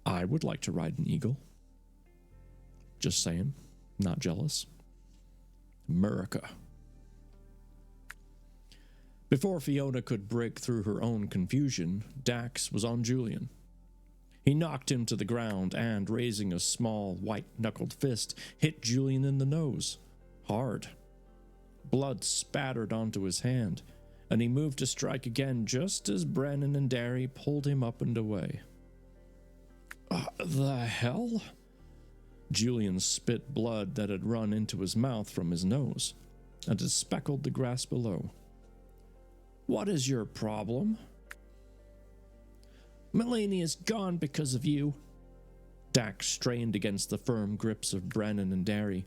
I would like to ride an eagle. Just saying, not jealous. America. Before Fiona could break through her own confusion, Dax was on Julian. He knocked him to the ground and, raising a small, white-knuckled fist, hit Julian in the nose. Hard. Blood spattered onto his hand, and he moved to strike again just as Brennan and Derry pulled him up and away. The hell? Julian spit blood that had run into his mouth from his nose, and it speckled the grass below. What is your problem? Melania's gone because of you. Dax strained against the firm grips of Brennan and Derry.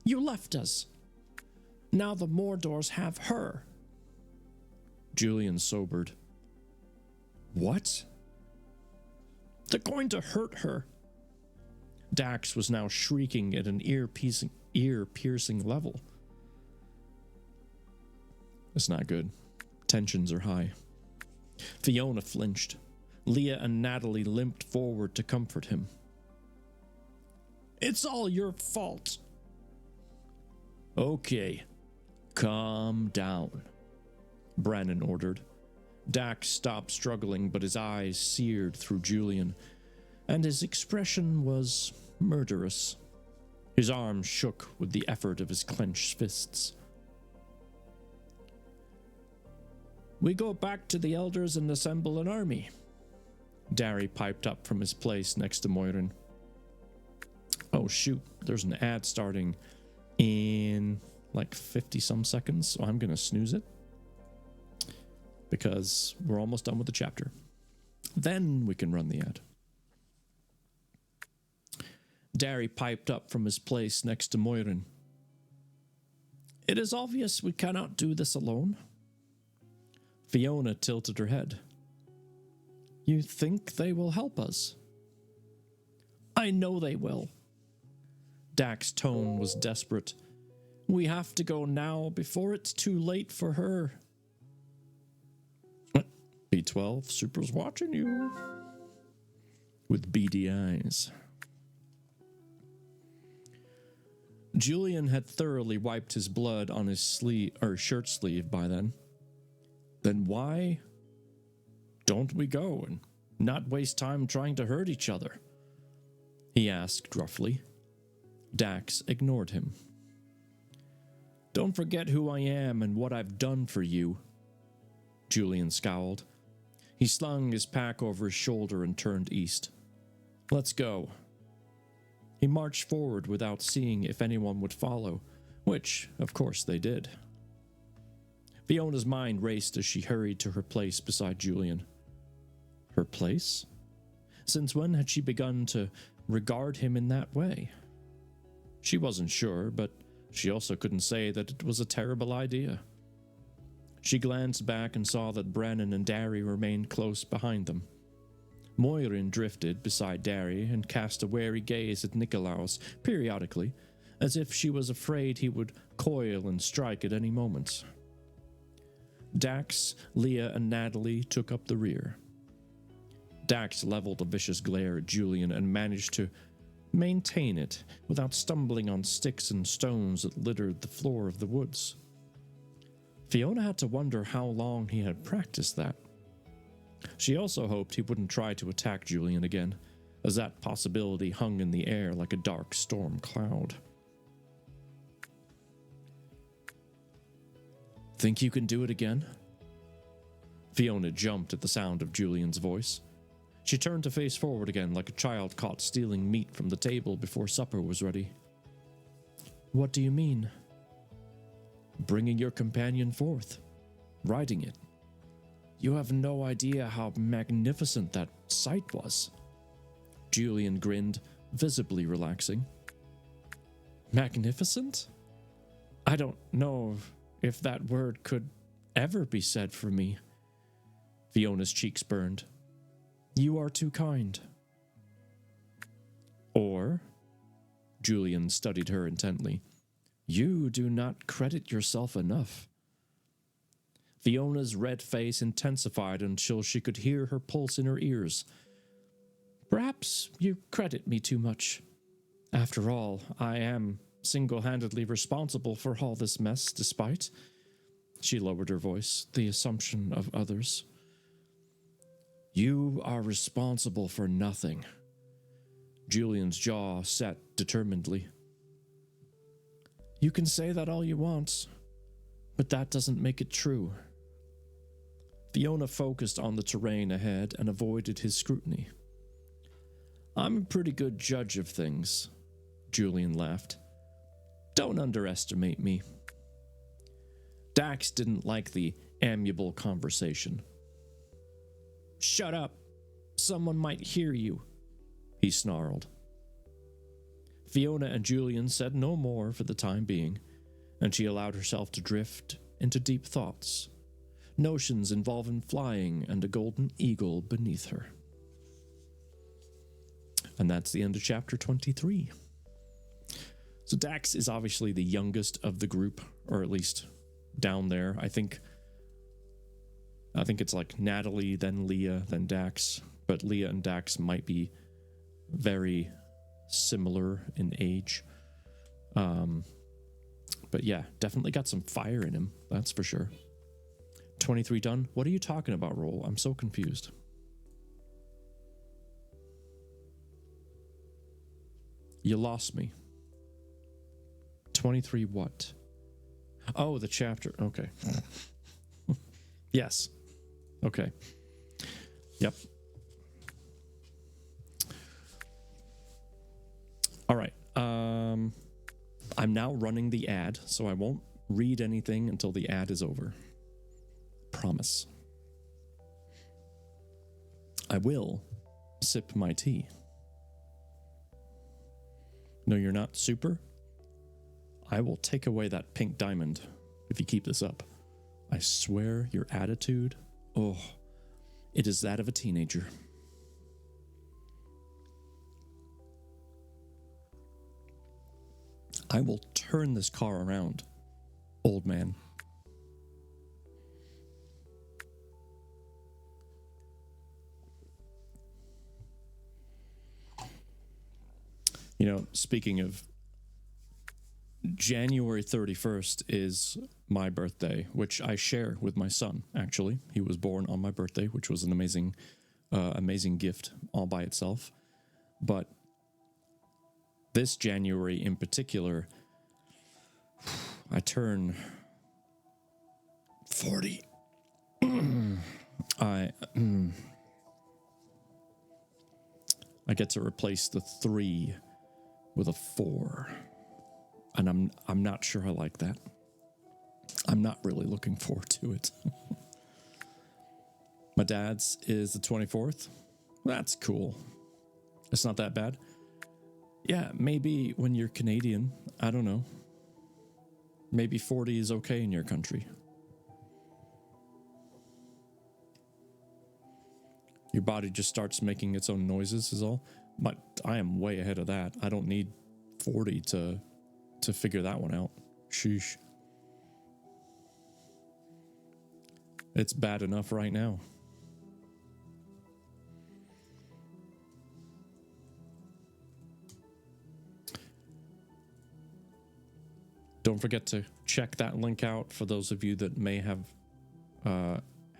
You left us. Now the Mordors have her. Julian sobered. What? They're going to hurt her. Dax was now shrieking at an ear-piercing level. It's not good. Tensions are high. Fiona flinched. Leah and Natalie limped forward to comfort him. It's all your fault. Okay, calm down, Brannon ordered. Dax stopped struggling, but his eyes seared through Julian, and his expression was murderous. His arms shook with the effort of his clenched fists. We go back to the elders and assemble an army. Derry piped up from his place next to Moirin. Oh shoot, there's an ad starting in like 50-some seconds, so I'm gonna snooze it because we're almost done with the chapter. Then we can run the ad. Derry piped up from his place next to Moirin. It is obvious we cannot do this alone. Fiona tilted her head. You think they will help us? I know they will. Dax's tone was desperate. We have to go now before it's too late for her. B12, Super's watching you. With beady eyes. Julian had thoroughly wiped his blood on his shirt sleeve by then. Then why don't we go and not waste time trying to hurt each other? He asked roughly. Dax ignored him. Don't forget who I am and what I've done for you. Julian scowled. He slung his pack over his shoulder and turned east. Let's go. He marched forward without seeing if anyone would follow, which, of course, they did. Fiona's mind raced as she hurried to her place beside Julian. Her place? Since when had she begun to regard him in that way? She wasn't sure, but she also couldn't say that it was a terrible idea. She glanced back and saw that Brannon and Derry remained close behind them. Moirin drifted beside Derry and cast a wary gaze at Nikolaus periodically, as if she was afraid he would coil and strike at any moment. Dax, Leah, and Natalie took up the rear. Dax leveled a vicious glare at Julian and managed to maintain it without stumbling on sticks and stones that littered the floor of the woods. Fiona had to wonder how long he had practiced that. She also hoped he wouldn't try to attack Julian again, as that possibility hung in the air like a dark storm cloud. Think you can do it again? Fiona jumped at the sound of Julian's voice. She turned to face forward again like a child caught stealing meat from the table before supper was ready. What do you mean? Bringing your companion forth, riding it. You have no idea how magnificent that sight was. Julian grinned, visibly relaxing. Magnificent? I don't know if that word could ever be said for me. Fiona's cheeks burned. You are too kind. Or, Julian studied her intently, you do not credit yourself enough. Fiona's red face intensified until she could hear her pulse in her ears. Perhaps you credit me too much. After all, I am single-handedly responsible for all this mess, despite, she lowered her voice, the assumption of others. You are responsible for nothing. Julian's jaw set determinedly. You can say that all you want, but that doesn't make it true. Fiona focused on the terrain ahead and avoided his scrutiny. I'm a pretty good judge of things, Julian laughed. Don't underestimate me. Dax didn't like the amiable conversation. Shut up. Someone might hear you, he snarled. Fiona and Julian said no more for the time being, and she allowed herself to drift into deep thoughts, notions involving flying and a golden eagle beneath her. And that's the end of chapter 23. So Dax is obviously the youngest of the group, or at least down there. I think it's like Natalie, then Leah, then Dax, but Leah and Dax might be very similar in age. But yeah, definitely got some fire in him, that's for sure. 23 done? What are you talking about, Roll? I'm so confused. You lost me. 23 what? Oh, the chapter. Okay. Yes. Okay. Yep. All right. I'm now running the ad, so I won't read anything until the ad is over. Promise. I will sip my tea. No, you're not super? I will take away that pink diamond if you keep this up. I swear your attitude, oh, it is that of a teenager. I will turn this car around, old man. You know, speaking of, January 31st is my birthday, which I share with my son, actually. He was born on my birthday, which was an amazing gift all by itself. But this January in particular, I turn 40. I get to replace the 3 with a 4. And I'm not sure I like that. I'm not really looking forward to it. My dad's is the 24th. That's cool. It's not that bad. Yeah, maybe when you're Canadian, I don't know. Maybe 40 is okay in your country. Your body just starts making its own noises is all. But I am way ahead of that. I don't need 40 to figure that one out. Sheesh. It's bad enough right now. Don't forget to check that link out for those of you that may have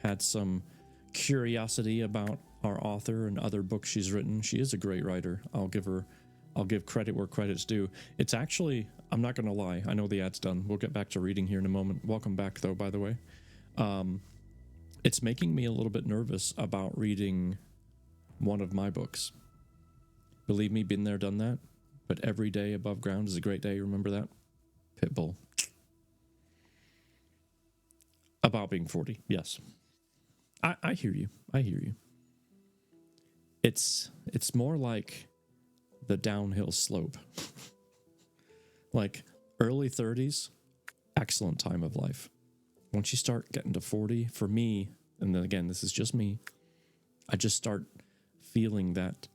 had some curiosity about our author and other books she's written. She is a great writer. I'll give credit where credit's due. It's actually, I'm not going to lie, I know the ad's done. We'll get back to reading here in a moment. Welcome back, though, by the way. It's making me a little bit nervous about reading one of my books. Believe me, been there, done that. But every day above ground is a great day. Remember that? Pitbull. About being 40, yes. I hear you. I hear you. It's more like the downhill slope. Like early 30s, excellent time of life. Once you start getting to 40, for me, and then again, this is just me, I just start feeling that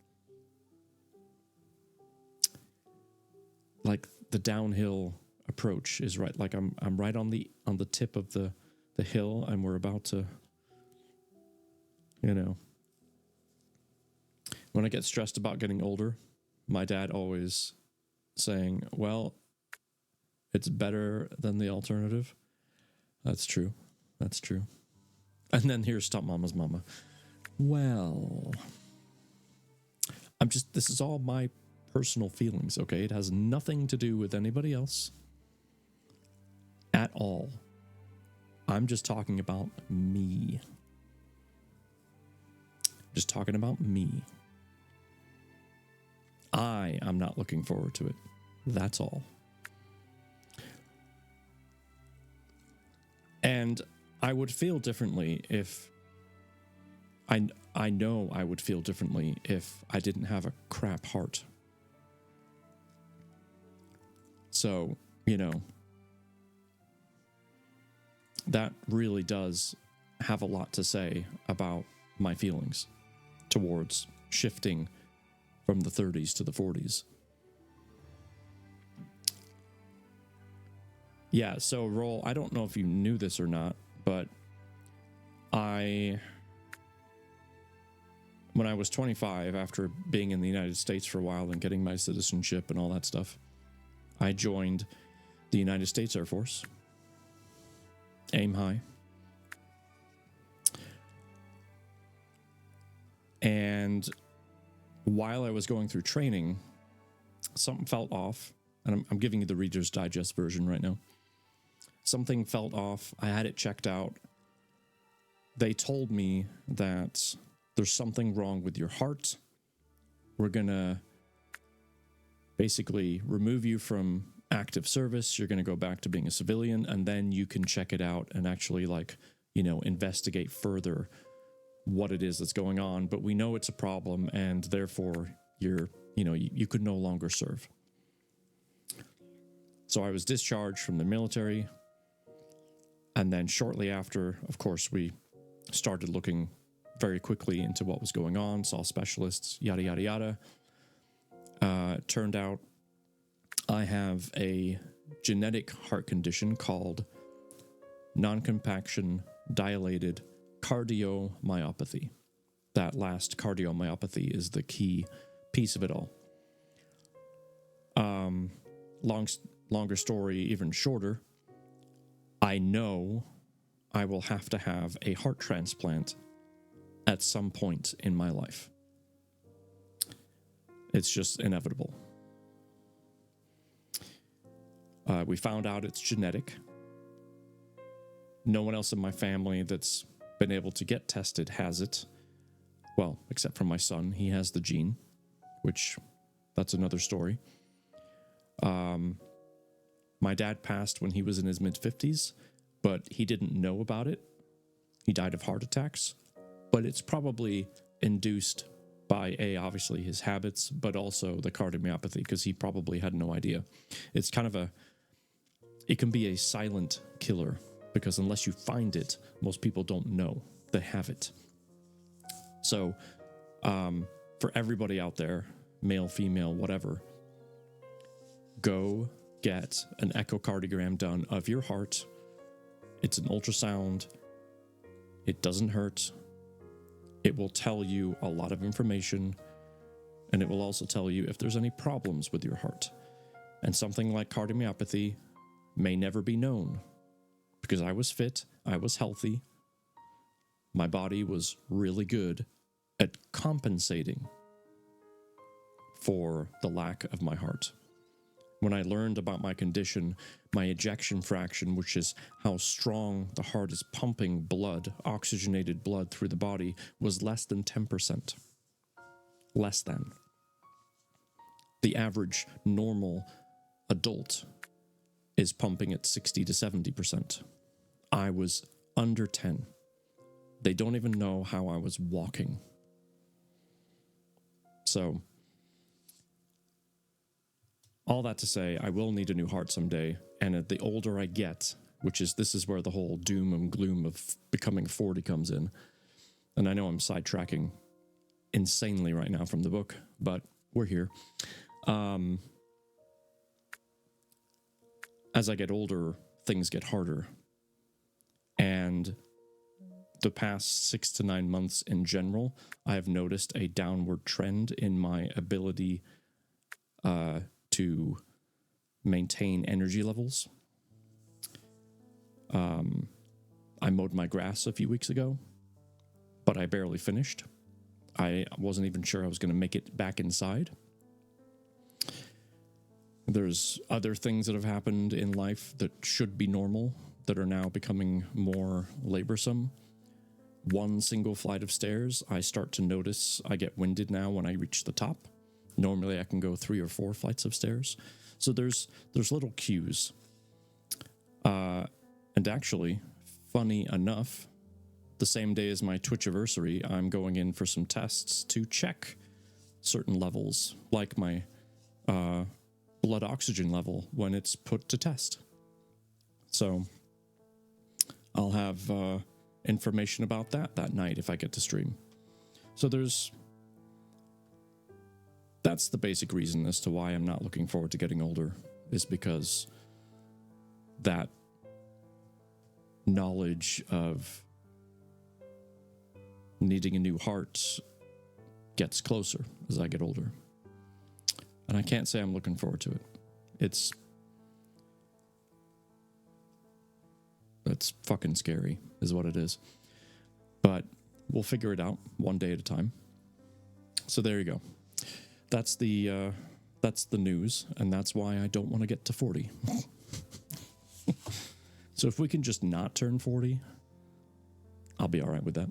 like the downhill approach is right. Like I'm right on the tip of the hill, and we're about to, you know. When I get stressed about getting older, my dad always saying, well, It's better than the alternative. That's true. That's true. And then here's Stop Mama's Mama. Well, this is all my personal feelings, okay? It has nothing to do with anybody else at all. I'm just talking about me. Just talking about me. I am not looking forward to it. That's all. And I would feel differently if I know I would feel differently if I didn't have a crap heart. So, that really does have a lot to say about my feelings towards shifting from the 30s to the 40s. Yeah, so Roll, I don't know if you knew this or not, but when I was 25, after being in the United States for a while and getting my citizenship and all that stuff, I joined the United States Air Force. Aim high. And while I was going through training, something felt off. And I'm giving you the Reader's Digest version right now. Something felt off. I had it checked out. They told me that there's something wrong with your heart. We're going to basically remove you from active service. You're going to go back to being a civilian, and then you can check it out and actually, investigate further what it is that's going on. But we know it's a problem, and therefore you could no longer serve. So I was discharged from the military. And then shortly after, of course, we started looking very quickly into what was going on, saw specialists, yada, yada, yada. Turned out I have a genetic heart condition called non-compaction dilated cardiomyopathy. That last cardiomyopathy is the key piece of it all. Longer story, even shorter. I know I will have to have a heart transplant at some point in my life. It's just inevitable. We found out it's genetic. No one else in my family that's been able to get tested has it. Well, except for my son. He has the gene, which that's another story. My dad passed when he was in his mid-50s, but he didn't know about it. He died of heart attacks, but it's probably induced by obviously his habits, but also the cardiomyopathy, because he probably had no idea. It's kind of it can be a silent killer, because unless you find it, most people don't know they have it. So, for everybody out there, male, female, whatever, go get an echocardiogram done of your heart. It's an ultrasound. It doesn't hurt. It will tell you a lot of information, and it will also tell you if there's any problems with your heart. And something like cardiomyopathy may never be known, because I was fit, I was healthy, my body was really good at compensating for the lack of my heart. When I learned about my condition, my ejection fraction, which is how strong the heart is pumping blood, oxygenated blood through the body, was less than 10%. Less than. The average normal adult is pumping at 60 to 70%. I was under 10. They don't even know how I was walking. So, all that to say, I will need a new heart someday, and the older I get, this is where the whole doom and gloom of becoming 40 comes in. And I know I'm sidetracking insanely right now from the book, but we're here. As I get older, things get harder. And the past 6 to 9 months in general, I have noticed a downward trend in my ability to maintain energy levels. I mowed my grass a few weeks ago, but I barely finished. I wasn't even sure I was going to make it back inside. There's other things that have happened in life that should be normal that are now becoming more laborsome. One single flight of stairs, I start to notice I get winded now when I reach the top. Normally I can go 3 or 4 flights of stairs. So there's little cues. And actually, funny enough, the same day as my Twitchiversary, I'm going in for some tests to check certain levels, like my blood oxygen level when it's put to test. So I'll have information about that night if I get to stream. So that's the basic reason as to why I'm not looking forward to getting older, is because that knowledge of needing a new heart gets closer as I get older. And I can't say I'm looking forward to it. It's fucking scary, is what it is. But we'll figure it out one day at a time. So there you go. That's the news, and that's why I don't want to get to 40. So if we can just not turn 40, I'll be all right with that.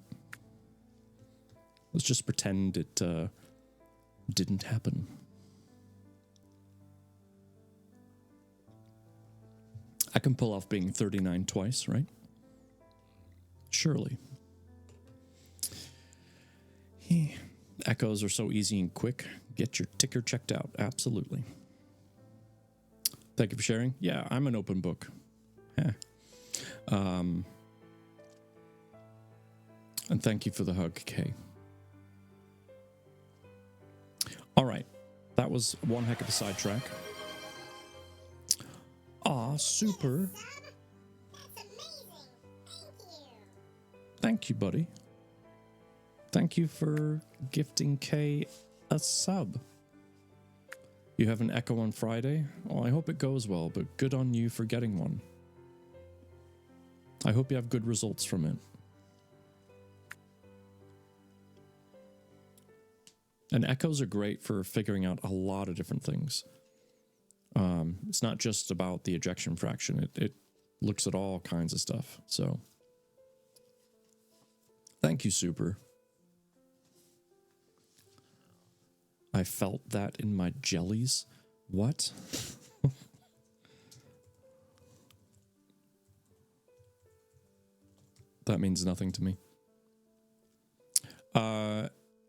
Let's just pretend it didn't happen. I can pull off being 39 twice, right? Surely. Echoes are so easy and quick. Get your ticker checked out. Absolutely. Thank you for sharing. Yeah, I'm an open book. And thank you for the hug, Kay. All right. That was one heck of a sidetrack. Aw, super. That's amazing. Thank you. Thank you, buddy. Thank you for gifting Kay a sub. You have an echo on Friday? Oh, I hope it goes well, but good on you for getting one. I hope you have good results from it. And echoes are great for figuring out a lot of different things. It's not just about the ejection fraction. It looks at all kinds of stuff. So, thank you, Super. I felt that in my jellies. What? That means nothing to me.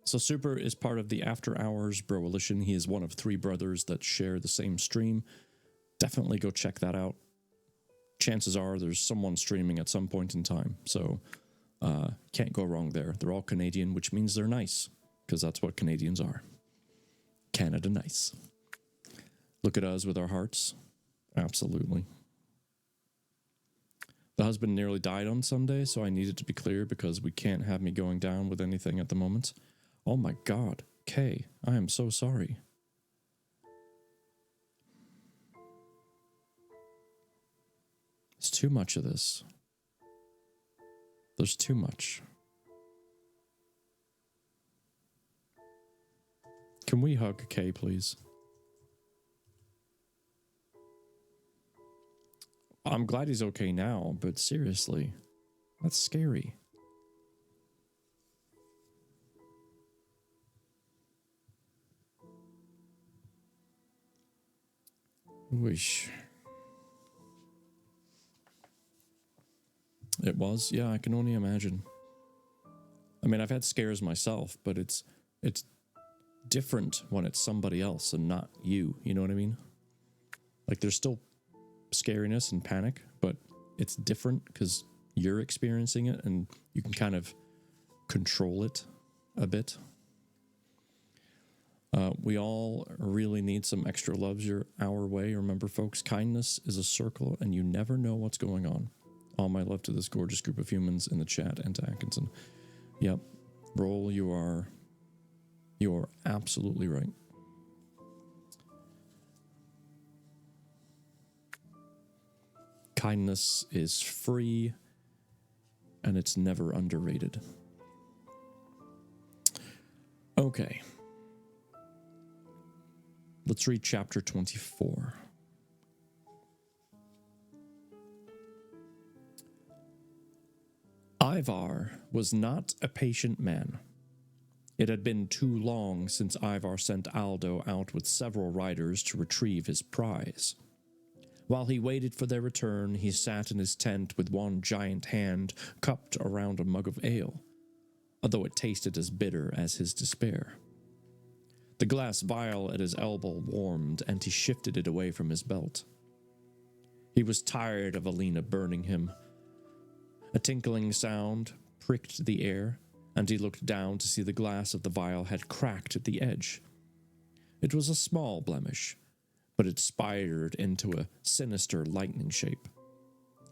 So Super is part of the After Hours Broalition. He is one of 3 brothers that share the same stream. Definitely go check that out. Chances are there's someone streaming at some point in time. So can't go wrong there. They're all Canadian, which means they're nice, because that's what Canadians are. Canada nice. Look at us with our hearts. Absolutely. The husband nearly died on Sunday, so I needed to be clear because we can't have me going down with anything at the moment. Oh my God, Kay, I am so sorry. It's too much of this. There's too much. Can we hug Kay, please? I'm glad he's okay now, but seriously, that's scary. Wish. It was? Yeah, I can only imagine. I mean, I've had scares myself, but it's different when it's somebody else and not you. You know what I mean? Like, there's still scariness and panic, but it's different because you're experiencing it and you can kind of control it a bit. We all really need some extra loves our way. Remember, folks, kindness is a circle and you never know what's going on. All my love to this gorgeous group of humans in the chat and to Atkinson. Yep. Roll, you are absolutely right. Kindness is free, and it's never underrated. Okay. Let's read chapter 24. Ivar was not a patient man. It had been too long since Ivar sent Aldo out with several riders to retrieve his prize. While he waited for their return, he sat in his tent with one giant hand cupped around a mug of ale, although it tasted as bitter as his despair. The glass vial at his elbow warmed, and he shifted it away from his belt. He was tired of Alina burning him. A tinkling sound pricked the air, and he looked down to see the glass of the vial had cracked at the edge. It was a small blemish, but it spiraled into a sinister lightning shape,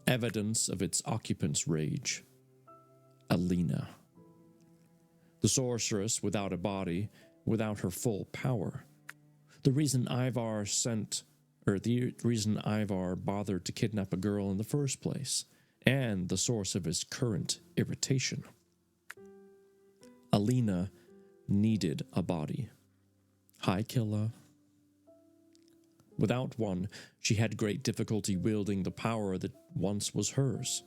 evidence of its occupant's rage. Alina. The sorceress without a body, without her full power. The reason Ivar bothered to kidnap a girl in the first place, and the source of his current irritation. Alina needed a body. Hi, Killa. Without one, she had great difficulty wielding the power that once was hers.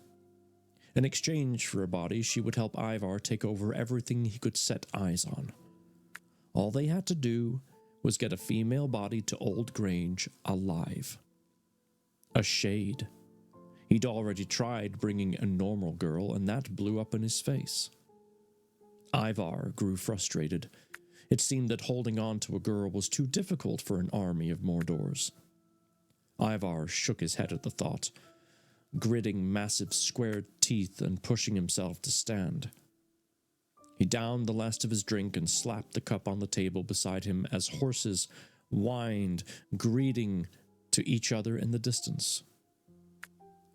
In exchange for a body, she would help Ivar take over everything he could set eyes on. All they had to do was get a female body to Old Grange alive. A shade. He'd already tried bringing a normal girl, and that blew up in his face. Ivar grew frustrated. It seemed that holding on to a girl was too difficult for an army of Mordors. Ivar shook his head at the thought, gritting massive squared teeth and pushing himself to stand. He downed the last of his drink and slapped the cup on the table beside him as horses whined, greeting to each other in the distance.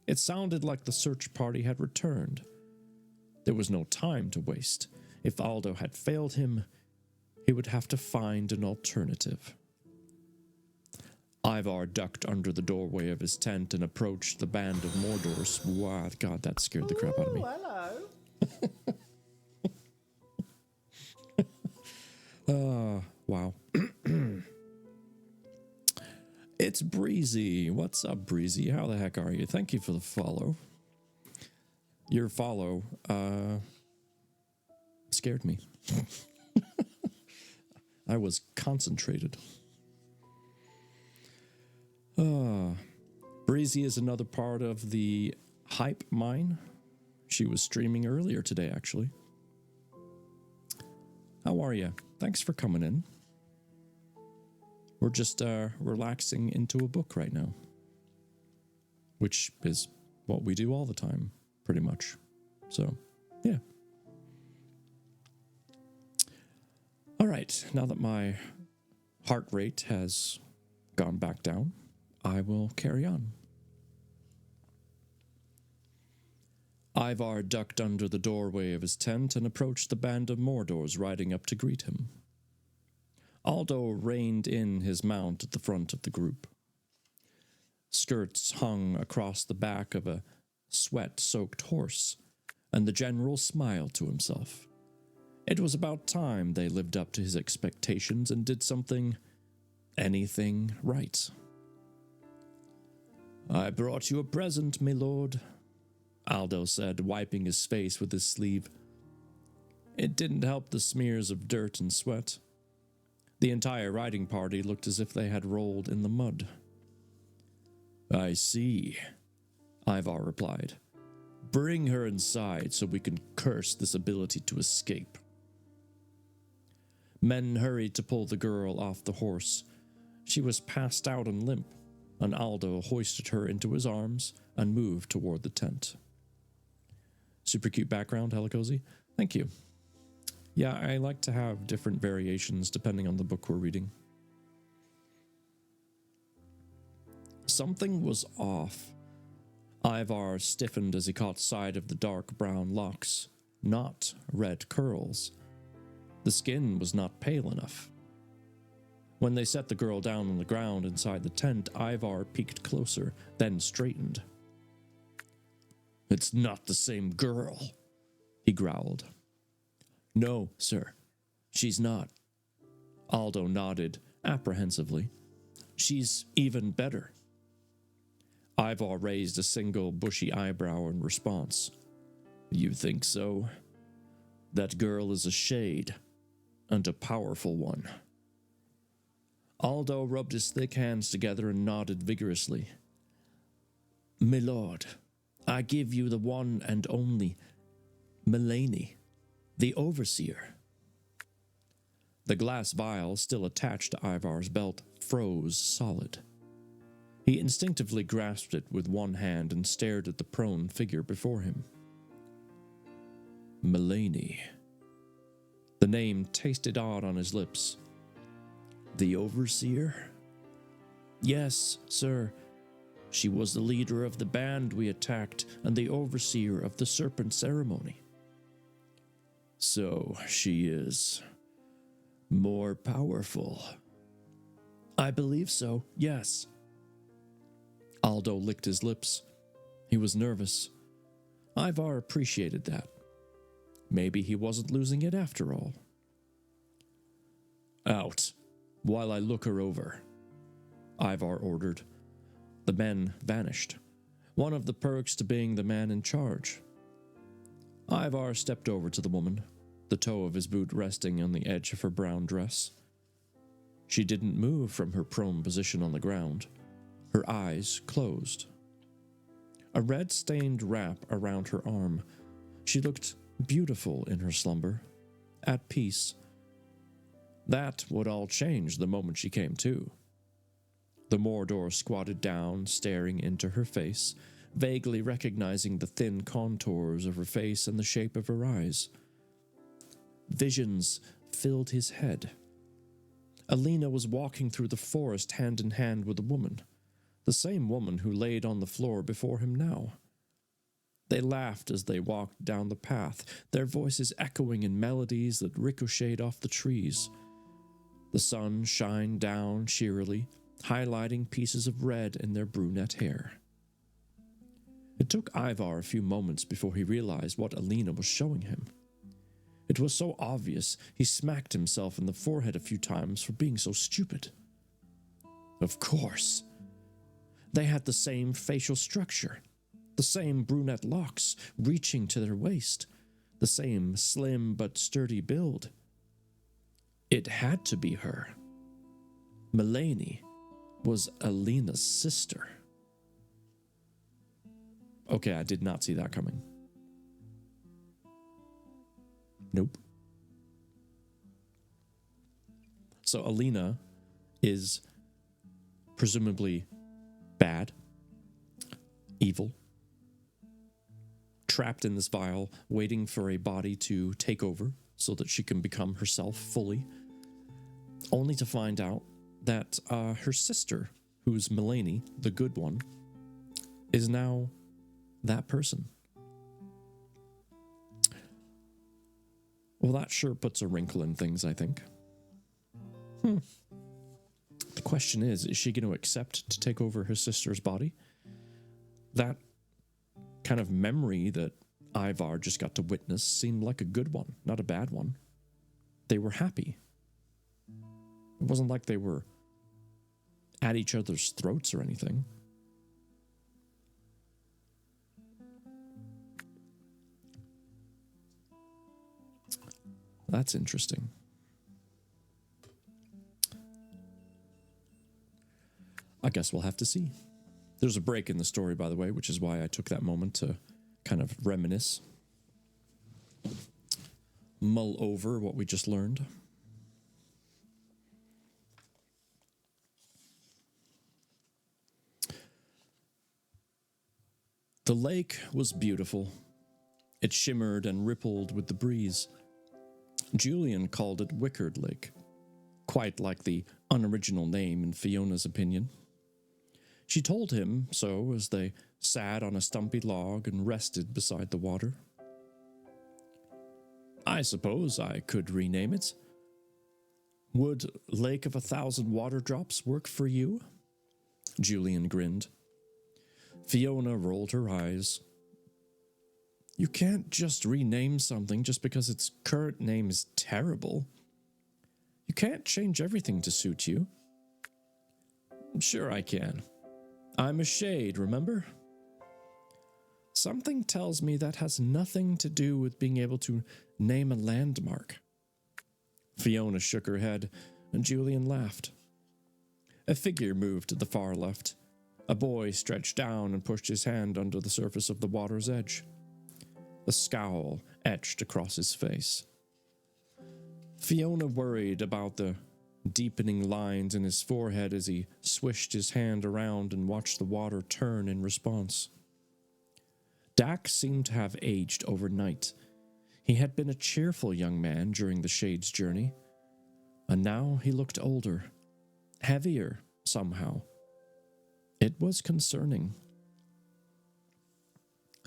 It sounded like the search party had returned. There was no time to waste. If Aldo had failed him, he would have to find an alternative. Ivar ducked under the doorway of his tent and approached the band of Mordors. Wow, God, that scared the crap out of me. Hello. Wow. It's Breezy. What's up, Breezy? How the heck are you? Thank you for the follow. Your follow, scared me. I was concentrated. Breezy is another part of the Hype Mine. She was streaming earlier today, actually. How are you? Thanks for coming in. We're just relaxing into a book right now, which is what we do all the time, pretty much. So, yeah. All right, now that my heart rate has gone back down, I will carry on. Ivar ducked under the doorway of his tent and approached the band of Mordors riding up to greet him. Aldo reined in his mount at the front of the group. Skirts hung across the back of a sweat-soaked horse, and the general smiled to himself. It was about time they lived up to his expectations and did anything right. "I brought you a present, my lord," Aldo said, wiping his face with his sleeve. It didn't help the smears of dirt and sweat. The entire riding party looked as if they had rolled in the mud. "I see," Ivar replied. "Bring her inside so we can curse this ability to escape." Men hurried to pull the girl off the horse. She was passed out and limp, and Aldo hoisted her into his arms and moved toward the tent. Super cute background, Helicozy. Thank you. Yeah, I like to have different variations depending on the book we're reading. Something was off. Ivar stiffened as he caught sight of the dark brown locks, not red curls. The skin was not pale enough. When they set the girl down on the ground inside the tent, Ivar peeked closer, then straightened. It's not the same girl, he growled. No, sir, she's not. Aldo nodded apprehensively. She's even better. Ivar raised a single bushy eyebrow in response. You think so? That girl is a shade, and a powerful one. Aldo rubbed his thick hands together and nodded vigorously. My lord, I give you the one and only Mulaney, the overseer. The glass vial, still attached to Ivar's belt, froze solid. He instinctively grasped it with one hand and stared at the prone figure before him. Mulaney. The name tasted odd on his lips. The overseer? Yes, sir. She was the leader of the band we attacked and the overseer of the serpent ceremony. So she is more powerful. I believe so, yes. Aldo licked his lips. He was nervous. Ivar appreciated that. Maybe he wasn't losing it after all. Out, while I look her over, Ivar ordered. The men vanished, one of the perks to being the man in charge. Ivar stepped over to the woman, the toe of his boot resting on the edge of her brown dress. She didn't move from her prone position on the ground, her eyes closed. A red-stained wrap around her arm, she looked beautiful in her slumber, at peace. That would all change the moment she came to. The Mordor squatted down, staring into her face, vaguely recognizing the thin contours of her face and the shape of her eyes. Visions filled his head. Alina was walking through the forest hand in hand with a woman, the same woman who laid on the floor before him now. They laughed as they walked down the path, their voices echoing in melodies that ricocheted off the trees. The sun shined down cheerily, highlighting pieces of red in their brunette hair. It took Ivar a few moments before he realized what Alina was showing him. It was so obvious, he smacked himself in the forehead a few times for being so stupid. Of course. They had the same facial structure, the same brunette locks reaching to their waist, the same slim but sturdy build. It had to be her. Mulaney was Alina's sister. Okay, I did not see that coming. Nope. So Alina is presumably bad, evil, trapped in this vial, waiting for a body to take over so that she can become herself fully, only to find out that her sister, who's Mulaney, the good one, is now that person. Well, that sure puts a wrinkle in things, I think. The question is she going to accept to take over her sister's body? That kind of memory that Ivar just got to witness seemed like a good one, not a bad one. They were happy. It wasn't like they were at each other's throats or anything. That's interesting. I guess we'll have to see. There's a break in the story, by the way, which is why I took that moment to kind of reminisce, mull over what we just learned. The lake was beautiful. It shimmered and rippled with the breeze. Julian called it Wickard Lake, quite like the unoriginal name in Fiona's opinion. She told him so as they sat on a stumpy log and rested beside the water. I suppose I could rename it. Would Lake of 1,000 Water Drops work for you? Julian grinned. Fiona rolled her eyes. You can't just rename something just because its current name is terrible. You can't change everything to suit you. Sure I can. I'm a shade, remember? Something tells me that has nothing to do with being able to name a landmark. Fiona shook her head, and Julian laughed. A figure moved to the far left. A boy stretched down and pushed his hand under the surface of the water's edge. A scowl etched across his face. Fiona worried about the deepening lines in his forehead as he swished his hand around and watched the water turn in response. Dak seemed to have aged overnight. He had been a cheerful young man during the Shade's journey, and now he looked older, heavier somehow. It was concerning.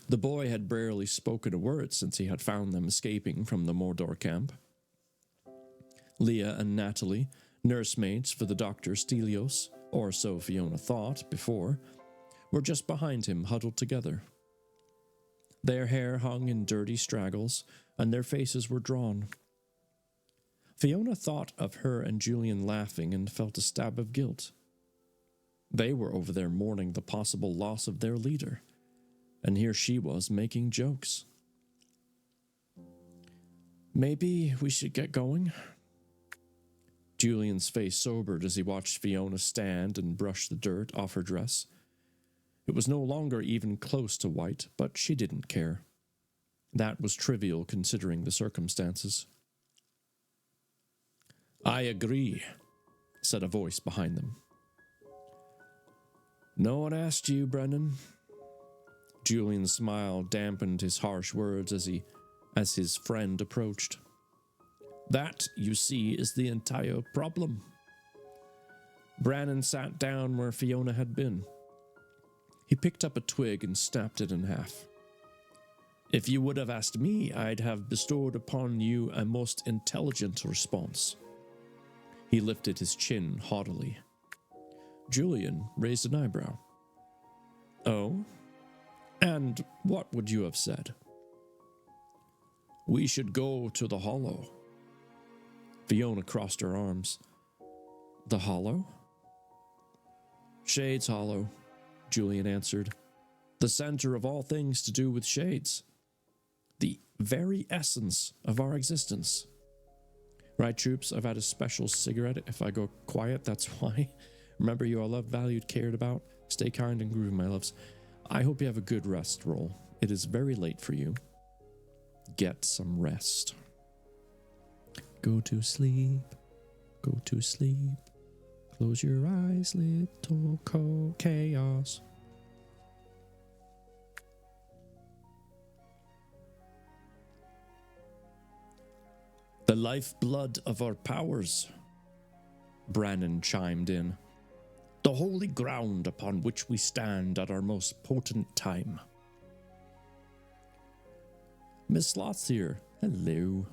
The boy had barely spoken a word since he had found them escaping from the Mordor camp. Leah and Natalie, nursemaids for the Dr. Stelios, or so Fiona thought before, were just behind him, huddled together. Their hair hung in dirty straggles, and their faces were drawn. Fiona thought of her and Julian laughing and felt a stab of guilt. They were over there mourning the possible loss of their leader, and here she was making jokes. Maybe we should get going? Julian's face sobered as he watched Fiona stand and brush the dirt off her dress. It was no longer even close to white, but she didn't care. That was trivial considering the circumstances. I agree, said a voice behind them. No one asked you, Brennan. Julian's smile dampened his harsh words as his friend approached. That, you see, is the entire problem. Brannon sat down where Fiona had been. He picked up a twig and snapped it in half. If you would have asked me, I'd have bestowed upon you a most intelligent response. He lifted his chin haughtily. Julian raised an eyebrow. Oh? And what would you have said? We should go to the Hollow. Fiona crossed her arms. The Hollow? Shades Hollow, Julian answered. The center of all things to do with shades. The very essence of our existence. Right, troops, I've had a special cigarette. If I go quiet, that's why. Remember, you are loved, valued, cared about. Stay kind and groovy, my loves. I hope you have a good rest roll. It is very late for you. Get some rest. Go to sleep. Go to sleep. Close your eyes, little chaos. The lifeblood of our powers, Brannon chimed in. The holy ground upon which we stand at our most potent time. Miss Sloth's here. Hello.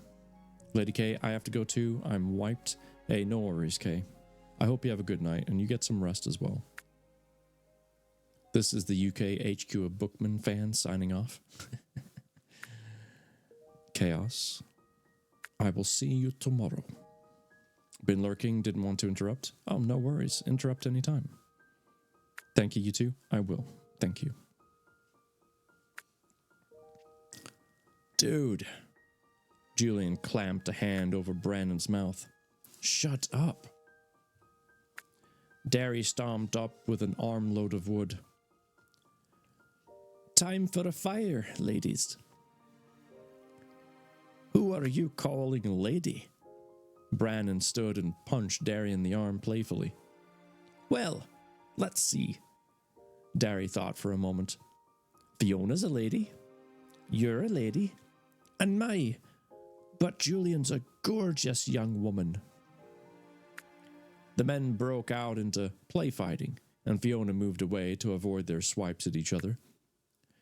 Lady K, I have to go too. I'm wiped. Hey, no worries, K. I hope you have a good night and you get some rest as well. This is the UK HQ of Bookman fans signing off. Chaos. I will see you tomorrow. Been lurking, didn't want to interrupt. Oh, no worries. Interrupt anytime. Thank you, you two. I will. Thank you. Dude. Julian clamped a hand over Brandon's mouth. Shut up. Derry stomped up with an armload of wood. Time for a fire, ladies. Who are you calling a lady? Brannon stood and punched Derry in the arm playfully. Well, let's see. Derry thought for a moment. Fiona's a lady. You're a lady. And but Julian's a gorgeous young woman. The men broke out into play fighting, and Fiona moved away to avoid their swipes at each other.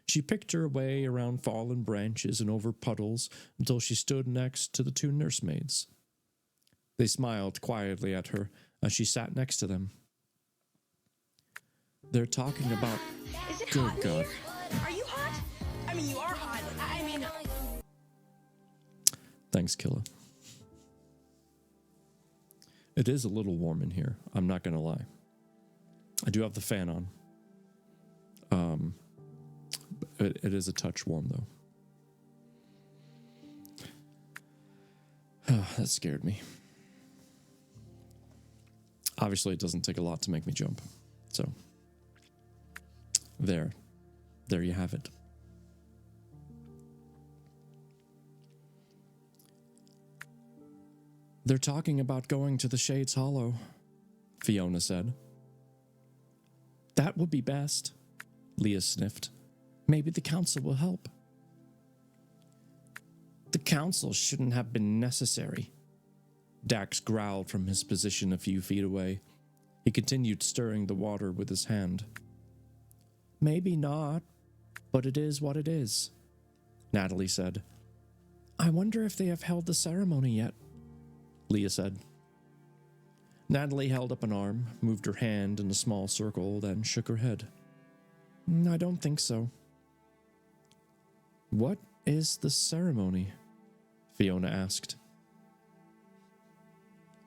She picked her way around fallen branches and over puddles until she stood next to the two nursemaids. They smiled quietly at her as she sat next to them. They're talking about... Is it Good hot in God. here? Are you hot? I mean, you are hot. I mean, Thanks, Killa. It is a little warm in here, I'm not going to lie. I do have the fan on. It is a touch warm, though. That scared me. Obviously, it doesn't take a lot to make me jump. So, there you have it. They're talking about going to the Shades Hollow, Fiona said. That would be best, Leah sniffed. Maybe the council will help. The council shouldn't have been necessary. Dax growled from his position a few feet away. He continued stirring the water with his hand. Maybe not, but it is what it is, Natalie said. I wonder if they have held the ceremony yet, Leah said. Natalie held up an arm, moved her hand in a small circle, then shook her head. I don't think so. What is the ceremony? Fiona asked.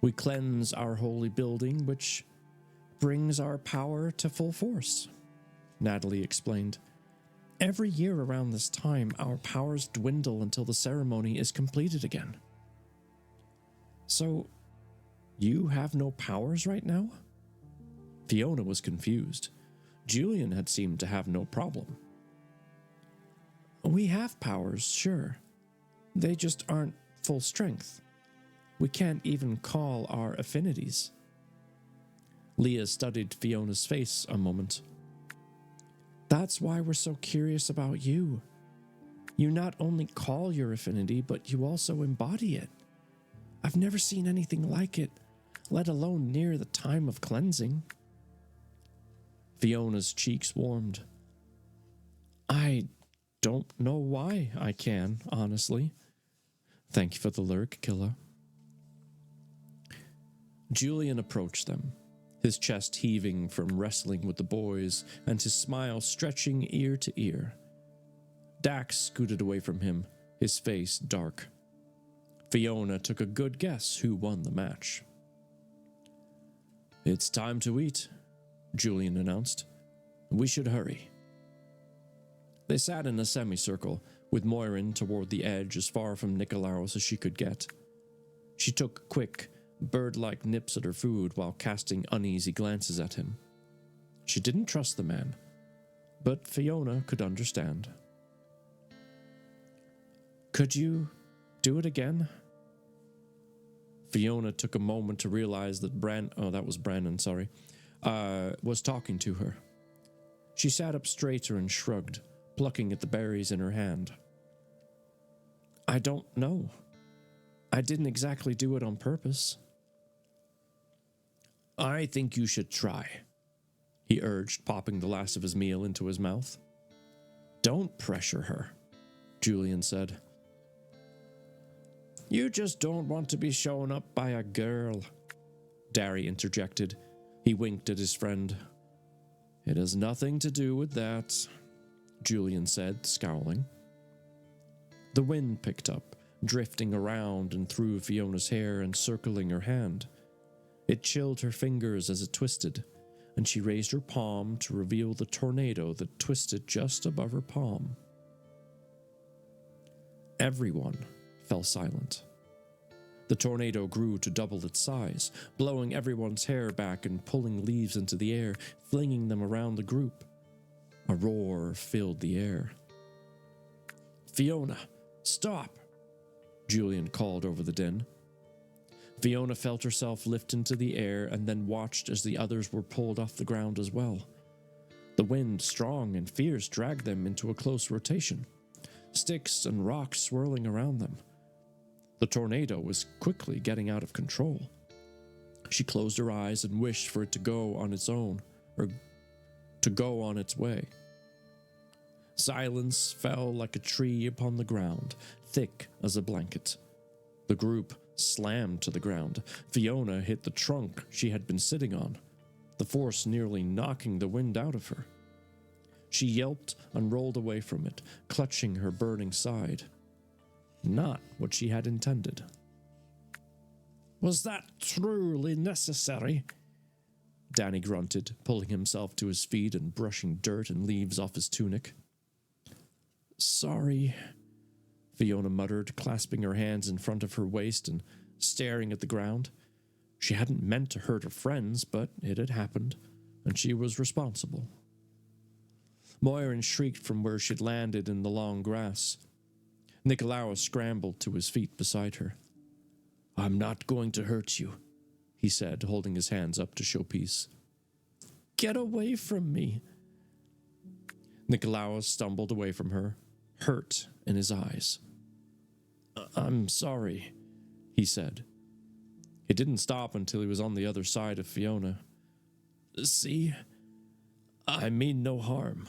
We cleanse our holy building, which brings our power to full force, Natalie explained. Every year around this time, our powers dwindle until the ceremony is completed again. So, you have no powers right now? Fiona was confused. Julian had seemed to have no problem. We have powers, sure. They just aren't full strength. We can't even call our affinities. Leah studied Fiona's face a moment. That's why we're so curious about you. You not only call your affinity, but you also embody it. I've never seen anything like it, let alone near the time of cleansing. Fiona's cheeks warmed. I don't know why I can, honestly. Thank you for the lurk, Killa. Julian approached them, his chest heaving from wrestling with the boys and his smile stretching ear to ear. Dax scooted away from him, his face dark. Fiona took a good guess who won the match. It's time to eat, Julian announced. We should hurry. They sat in a semicircle, with Moirin toward the edge as far from Nikolaos as she could get. She took quick, bird-like nips at her food while casting uneasy glances at him. She didn't trust the man, but Fiona could understand. Could you do it again? Fiona took a moment to realize that Brandon, was talking to her. She sat up straighter and shrugged, plucking at the berries in her hand. I don't know. I didn't exactly do it on purpose. I think you should try, he urged, popping the last of his meal into his mouth. Don't pressure her, Julian said. You just don't want to be shown up by a girl, Dari interjected. He winked at his friend. It has nothing to do with that, Julian said, scowling. The wind picked up, drifting around and through Fiona's hair and circling her hand. It chilled her fingers as it twisted, and she raised her palm to reveal the tornado that twisted just above her palm. Everyone fell silent. The tornado grew to double its size, blowing everyone's hair back and pulling leaves into the air, flinging them around the group. A roar filled the air. Fiona, stop! Julian called over the din. Fiona felt herself lift into the air and then watched as the others were pulled off the ground as well. The wind, strong and fierce, dragged them into a close rotation, sticks and rocks swirling around them. The tornado was quickly getting out of control. She closed her eyes and wished for it to go on its own, or to go on its way. Silence fell like a tree upon the ground, thick as a blanket. The group slammed to the ground. Fiona hit the trunk she had been sitting on, the force nearly knocking the wind out of her. She yelped and rolled away from it, clutching her burning side. not what she had intended. Was that truly necessary? Danny grunted, pulling himself to his feet and brushing dirt and leaves off his tunic. Sorry, Fiona muttered, clasping her hands in front of her waist and staring at the ground. She hadn't meant to hurt her friends, but it had happened, and she was responsible. Moirin shrieked from where she'd landed in the long grass. Nikolaos scrambled to his feet beside her. I'm not going to hurt you, he said, holding his hands up to show peace. Get away from me. Nikolaos stumbled away from her, hurt in his eyes. I'm sorry, he said. He didn't stop until he was on the other side of Fiona. See? I mean no harm.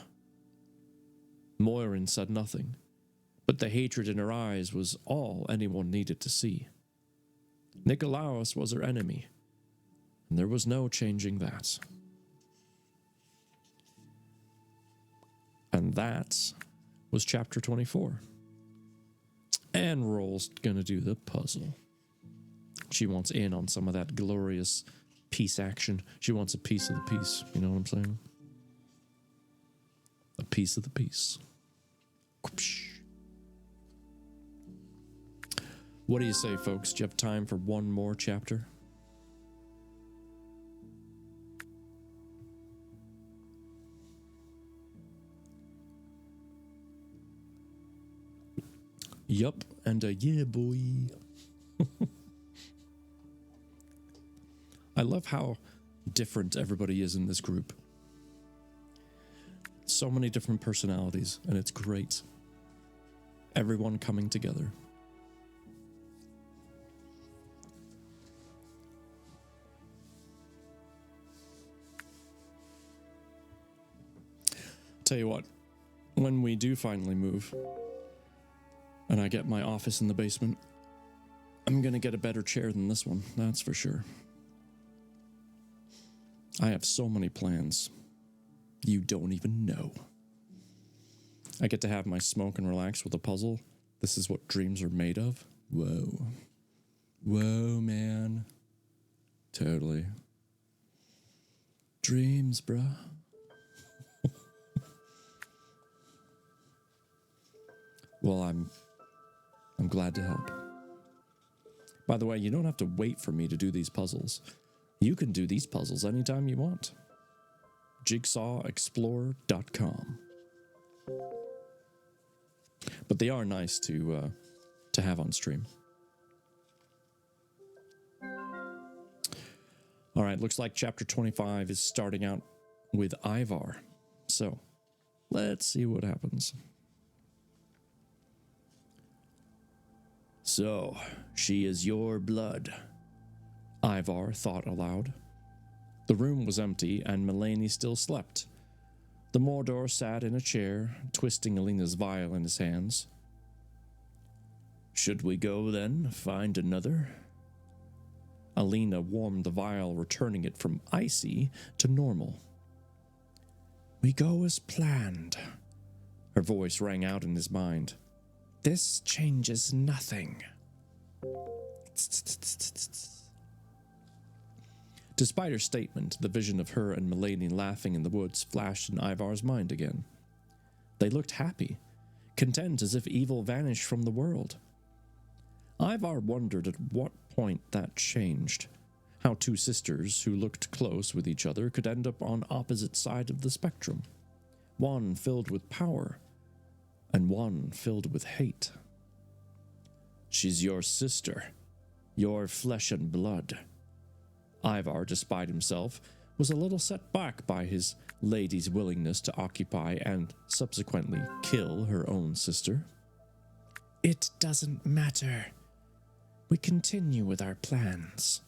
Moirin said nothing, but the hatred in her eyes was all anyone needed to see. Nikolaos was her enemy, and there was no changing that. And that was chapter 24. And Roll's gonna do the puzzle. She wants in on some of that glorious peace action. She wants a piece of the piece, you know what I'm saying? A piece of the piece. What do you say, folks? Do you have time for one more chapter? Yup, and yeah, boy. I love how different everybody is in this group. So many different personalities, and it's great. Everyone coming together. Tell you what, when we do finally move, and I get my office in the basement, I'm gonna get a better chair than this one, that's for sure. I have so many plans. You don't even know. I get to have my smoke and relax with a puzzle. This is what dreams are made of. Whoa. Whoa, man. Totally. Dreams, bruh. Well, I'm glad to help. By the way, you don't have to wait for me to do these puzzles. You can do these puzzles anytime you want. JigsawExplorer.com. But they are nice to have on stream. All right, looks like chapter 25 is starting out with Ivar. So, let's see what happens. So, she is your blood, Ivar thought aloud. The room was empty, and Mulaney still slept. The Mordor sat in a chair, twisting Alina's vial in his hands. Should we go then, find another? Alina warmed the vial, returning it from icy to normal. We go as planned. Her voice rang out in his mind. This changes nothing. Despite her statement, the vision of her and Mulaney laughing in the woods flashed in Ivar's mind again. They looked happy, content as if evil vanished from the world. Ivar wondered at what point that changed, how two sisters who looked close with each other could end up on opposite sides of the spectrum, one filled with power, and one filled with hate. She's your sister, your flesh and blood. Ivar, despite himself, was a little set back by his lady's willingness to occupy and subsequently kill her own sister. It doesn't matter. We continue with our plans.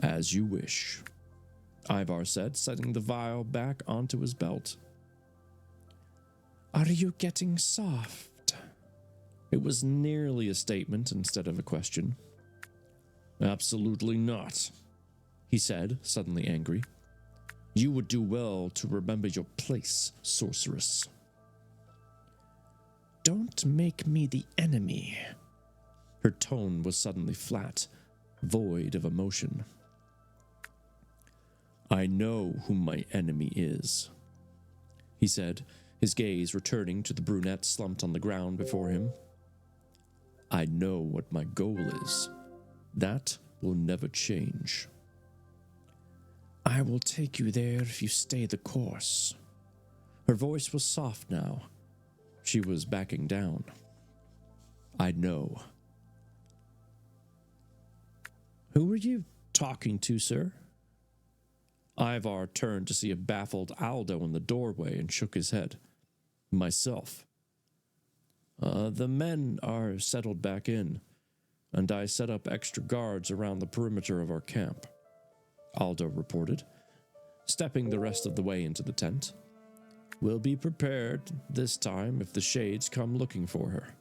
As you wish, Ivar said, setting the vial back onto his belt. Are you getting soft? It was nearly a statement instead of a question. Absolutely not, he said, suddenly angry. You would do well to remember your place, sorceress. don't make me the enemy. Her tone was suddenly flat, void of emotion. I know who my enemy is, he said, his gaze returning to the brunette slumped on the ground before him. I know what my goal is. That will never change. I will take you there if you stay the course. Her voice was soft now. She was backing down. I know. Who were you talking to, sir? Ivar turned to see a baffled Aldo in the doorway and shook his head. Myself. The men are settled back in, and I set up extra guards around the perimeter of our camp, Aldo reported, stepping the rest of the way into the tent. We'll be prepared this time if the Shades come looking for her.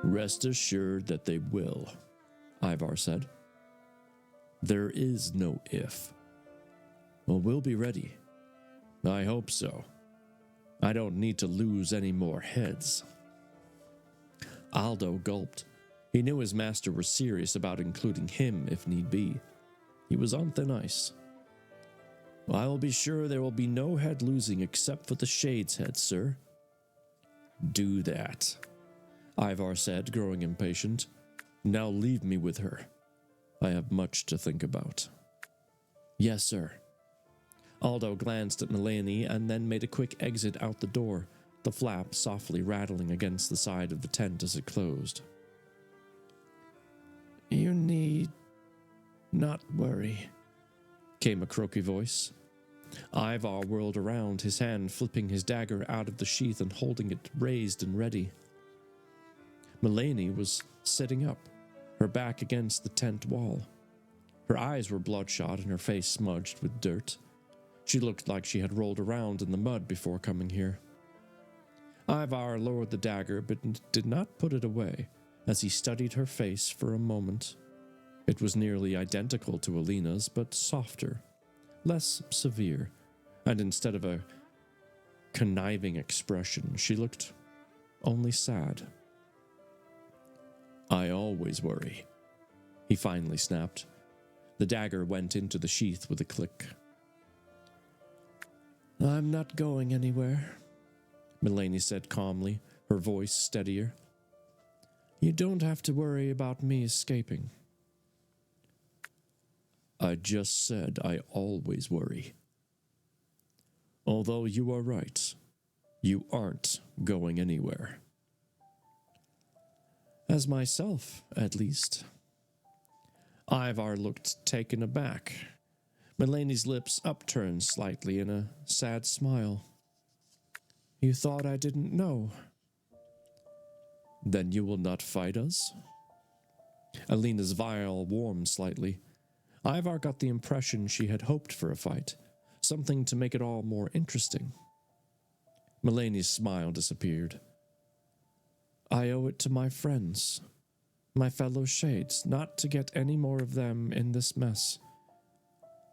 Rest assured that they will, Ivar said. There is no if. Well, we'll be ready. I hope so. I don't need to lose any more heads. Aldo gulped. He knew his master was serious about including him if need be. He was on thin ice. I will be sure there will be no head losing except for the Shades' head, sir. Do that, Ivar said, growing impatient. Now leave me with her. I have much to think about. Yes, sir. Aldo glanced at Melanie and then made a quick exit out the door, the flap softly rattling against the side of the tent as it closed. You need not worry, came a croaky voice. Ivar whirled around, his hand flipping his dagger out of the sheath and holding it raised and ready. Melanie was sitting up, her back against the tent wall. Her eyes were bloodshot and her face smudged with dirt. She looked like she had rolled around in the mud before coming here. Ivar lowered the dagger but did not put it away as he studied her face for a moment. It was nearly identical to Alina's, but softer, less severe, and instead of a conniving expression, she looked only sad. I always worry, he finally snapped. The dagger went into the sheath with a click. I'm not going anywhere, Melanie said calmly, her voice steadier. You don't have to worry about me escaping. I just said I always worry. Although you are right, you aren't going anywhere. As myself, at least. Ivar looked taken aback. Melanie's lips upturned slightly in a sad smile. You thought I didn't know? Then you will not fight us? Alina's vial warmed slightly. Ivar got the impression she had hoped for a fight, something to make it all more interesting. Melanie's smile disappeared. I owe it to my friends, my fellow Shades, not to get any more of them in this mess.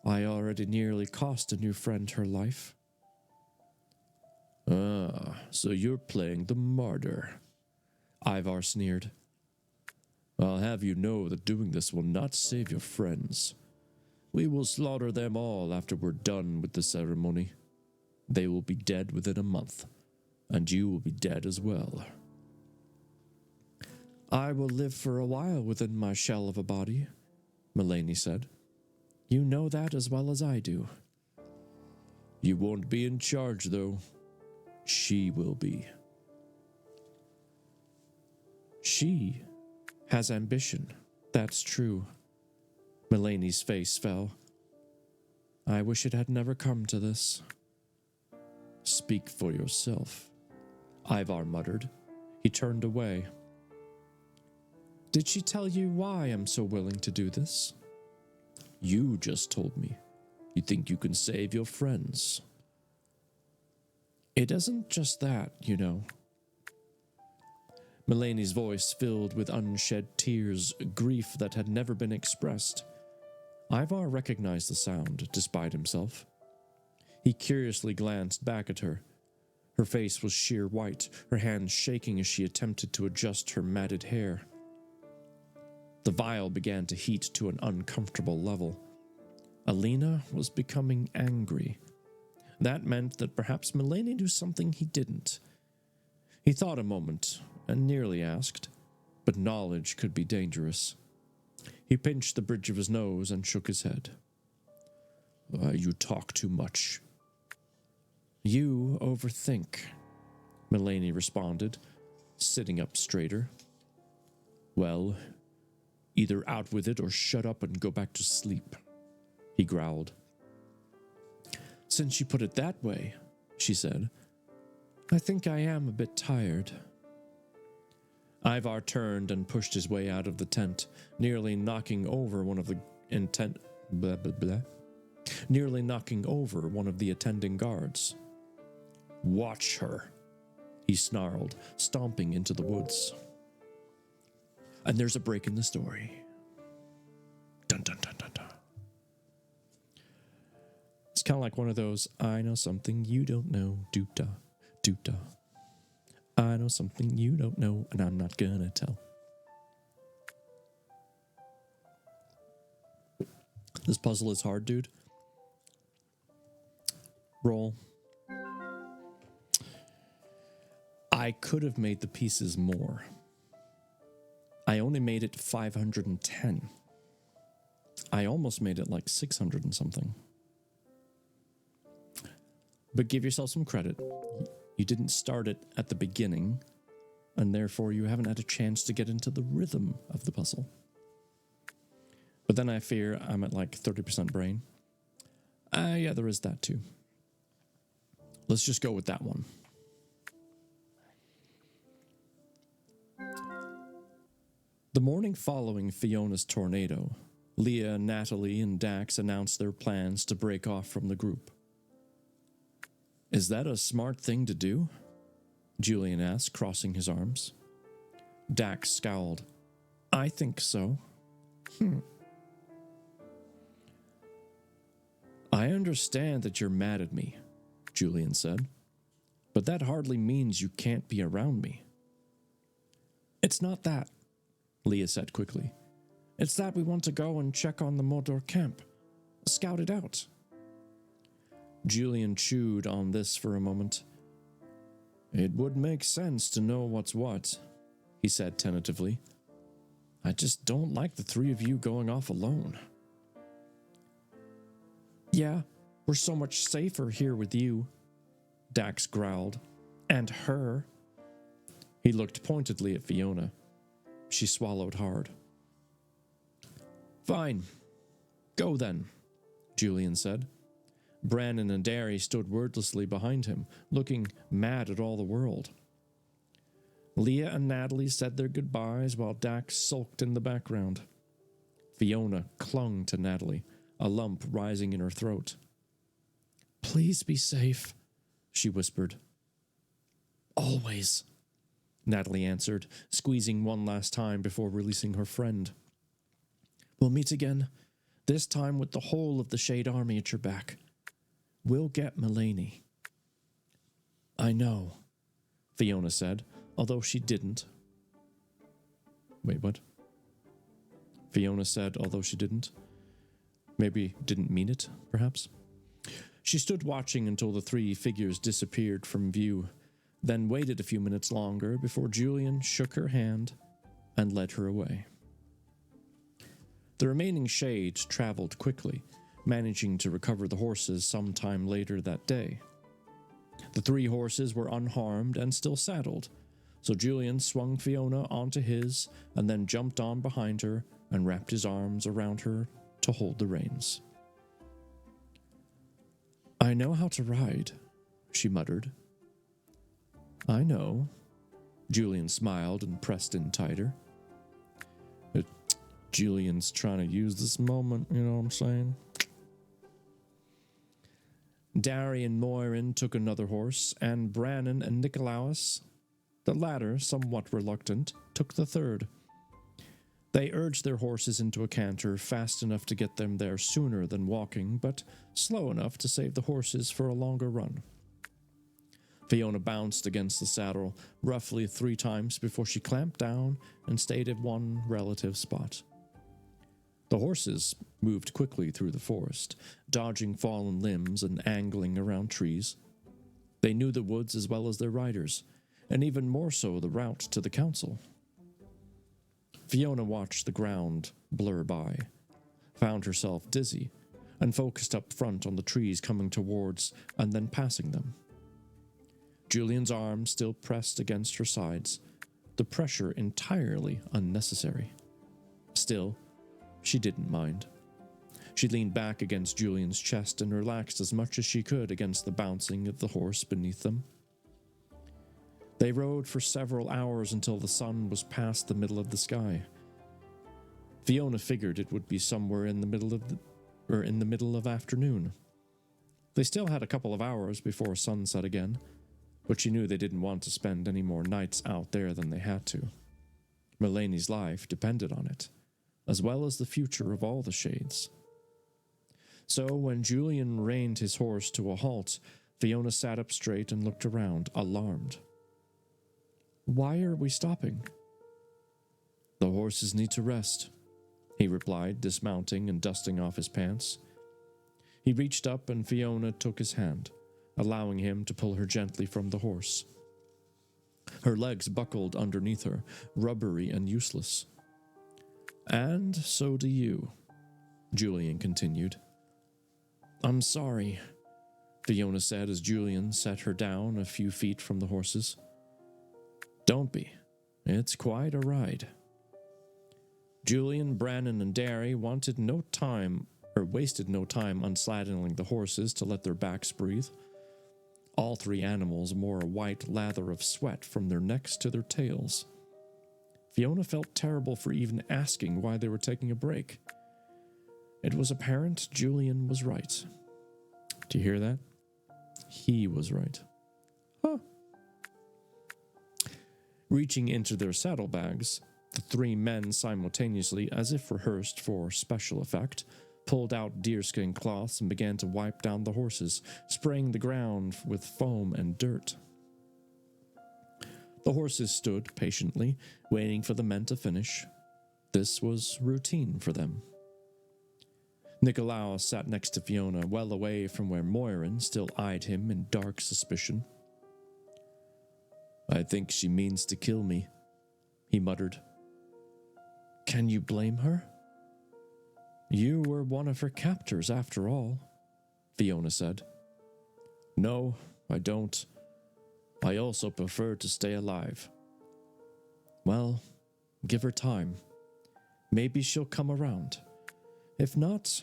I already nearly cost a new friend her life. Ah, so you're playing the martyr, Ivar sneered. I'll have you know that doing this will not save your friends. We will slaughter them all after we're done with the ceremony. They will be dead within a month, and you will be dead as well. I will live for a while within my shell of a body, Melanie said. You know that as well as I do. You won't be in charge, though. She will be. She has ambition, that's true. Melanie's face fell. I wish it had never come to this. Speak for yourself, Ivar muttered. He turned away. Did she tell you why I'm so willing to do this? You just told me. You think you can save your friends. It isn't just that, you know. Melanie's voice filled with unshed tears, grief that had never been expressed. Ivar recognized the sound, despite himself. He curiously glanced back at her. Her face was sheer white, her hands shaking as she attempted to adjust her matted hair. The vial began to heat to an uncomfortable level. Alina was becoming angry. That meant that perhaps Mulaney knew something he didn't. He thought a moment and nearly asked, but knowledge could be dangerous. He pinched the bridge of his nose and shook his head. You talk too much. You overthink, Mulaney responded, sitting up straighter. Well, either out with it or shut up and go back to sleep, he growled. Since you put it that way, she said, I think I am a bit tired. Ivar turned and pushed his way out of the tent, nearly knocking over one of the attending guards. Watch her, he snarled, stomping into the woods. And there's a break in the story. Dun dun dun dun dun. It's kind of like one of those, I know something you don't know, doota, doota. I know something you don't know, and I'm not gonna tell. This puzzle is hard, dude. Roll. I could have made the pieces more. I only made it 510. I almost made it like 600 and something. But give yourself some credit. You didn't start it at the beginning, and therefore you haven't had a chance to get into the rhythm of the puzzle. But then I fear I'm at like 30% brain. Yeah, there is that too. Let's just go with that one. The morning following Fiona's tornado, Leah, Natalie, and Dax announced their plans to break off from the group. Is that a smart thing to do? Julian asked, crossing his arms. Dax scowled. I think so. I understand that you're mad at me, Julian said, but that hardly means you can't be around me. It's not that, Leah said quickly. It's that we want to go and check on the Mordor camp. Scout it out. Julian chewed on this for a moment. It would make sense to know what's what, he said tentatively. I just don't like the three of you going off alone. Yeah, we're so much safer here with you, Dax growled. And her. He looked pointedly at Fiona. She swallowed hard. Fine. Go then, Julian said. Brannon and Derry stood wordlessly behind him, looking mad at all the world. Leah and Natalie said their goodbyes while Dax sulked in the background. Fiona clung to Natalie, a lump rising in her throat. Please be safe, she whispered. Always, Natalie answered, squeezing one last time before releasing her friend. We'll meet again, this time with the whole of the Shade Army at your back. We'll get Mulaney. I know, Fiona said, although she didn't. Wait, what? Fiona said, although she didn't. Maybe didn't mean it, perhaps? She stood watching until the three figures disappeared from view, then waited a few minutes longer before Julian shook her hand and led her away. The remaining shades traveled quickly, managing to recover the horses sometime later that day. The three horses were unharmed and still saddled, so Julian swung Fiona onto his and then jumped on behind her and wrapped his arms around her to hold the reins. I know how to ride, she muttered. I know. Julian smiled and pressed in tighter. Julian's trying to use this moment, you know what I'm saying? Darry and Moirin took another horse, and Brannon and Nicolaus, the latter somewhat reluctant, took the third. They urged their horses into a canter fast enough to get them there sooner than walking, but slow enough to save the horses for a longer run. Fiona bounced against the saddle roughly 3 times before she clamped down and stayed at one relative spot. The horses moved quickly through the forest, dodging fallen limbs and angling around trees. They knew the woods as well as their riders, and even more so the route to the council. Fiona watched the ground blur by, found herself dizzy, and focused up front on the trees coming towards and then passing them. Julian's arm still pressed against her sides, the pressure entirely unnecessary. Still, she didn't mind. She leaned back against Julian's chest and relaxed as much as she could against the bouncing of the horse beneath them. They rode for several hours until the sun was past the middle of the sky. Fiona figured it would be somewhere in the middle of afternoon. They still had a couple of hours before sunset again, but she knew they didn't want to spend any more nights out there than they had to. Mulaney's life depended on it, as well as the future of all the Shades. So when Julian reined his horse to a halt, Fiona sat up straight and looked around, alarmed. "Why are we stopping?" "The horses need to rest," he replied, dismounting and dusting off his pants. He reached up and Fiona took his hand, allowing him to pull her gently from the horse. Her legs buckled underneath her, rubbery and useless. "And so do you," Julian continued. "I'm sorry," Fiona said as Julian set her down a few feet from the horses. "Don't be. It's quite a ride." Julian, Brannon, and Derry wasted no time unsaddling the horses to let their backs breathe. All 3 animals wore a white lather of sweat from their necks to their tails. Fiona felt terrible for even asking why they were taking a break. It was apparent Julian was right. Do you hear that? He was right. Huh. Reaching into their saddlebags, the 3 men simultaneously, as if rehearsed for special effect, pulled out deerskin cloths and began to wipe down the horses, spraying the ground with foam and dirt. The horses stood patiently, waiting for the men to finish. This was routine for them. Nicolaus sat next to Fiona, well away from where Moirin still eyed him in dark suspicion. "I think she means to kill me," he muttered. "Can you blame her?" "You were one of her captors, after all," Fiona said. "No, I don't. I also prefer to stay alive." "Well, give her time. Maybe she'll come around. If not,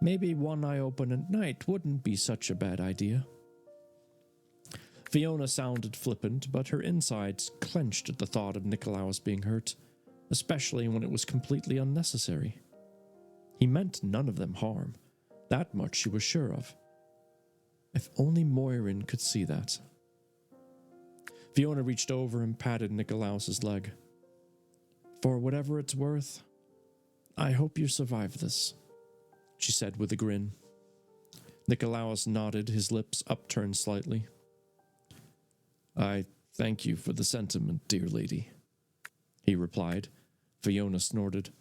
maybe one eye open at night wouldn't be such a bad idea." Fiona sounded flippant, but her insides clenched at the thought of Nicolaus being hurt, especially when it was completely unnecessary. He meant none of them harm. That much she was sure of. If only Moirin could see that. Fiona reached over and patted Nicolaus's leg. "For whatever it's worth, I hope you survive this," she said with a grin. Nicolaus nodded, his lips upturned slightly. "I thank you for the sentiment, dear lady," he replied. Fiona snorted.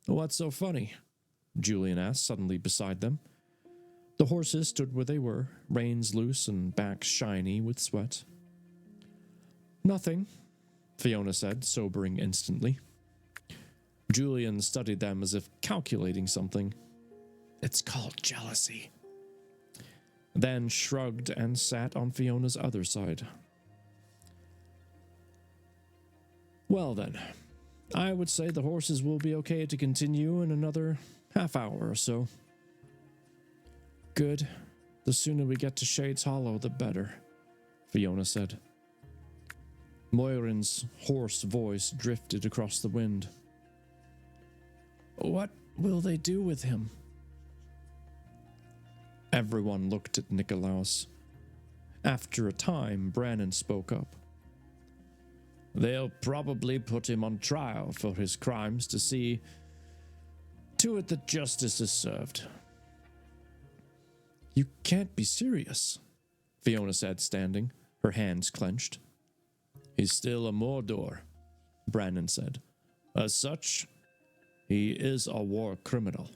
"What's so funny?" Julian asked, suddenly beside them. The horses stood where they were, reins loose and backs shiny with sweat. "Nothing," Fiona said, sobering instantly. Julian studied them as if calculating something. "It's called jealousy." Then shrugged and sat on Fiona's other side. "Well then, I would say the horses will be okay to continue in another half hour or so." "Good. The sooner we get to Shades Hollow, the better," Fiona said. Moirin's hoarse voice drifted across the wind. "What will they do with him?" Everyone looked at Nicolaus. After a time, Brannon spoke up. "They'll probably put him on trial for his crimes to see to it that justice is served." "You can't be serious," Fiona said, standing, her hands clenched. He's still a Mordor, Brandon said. As such, he is a war criminal.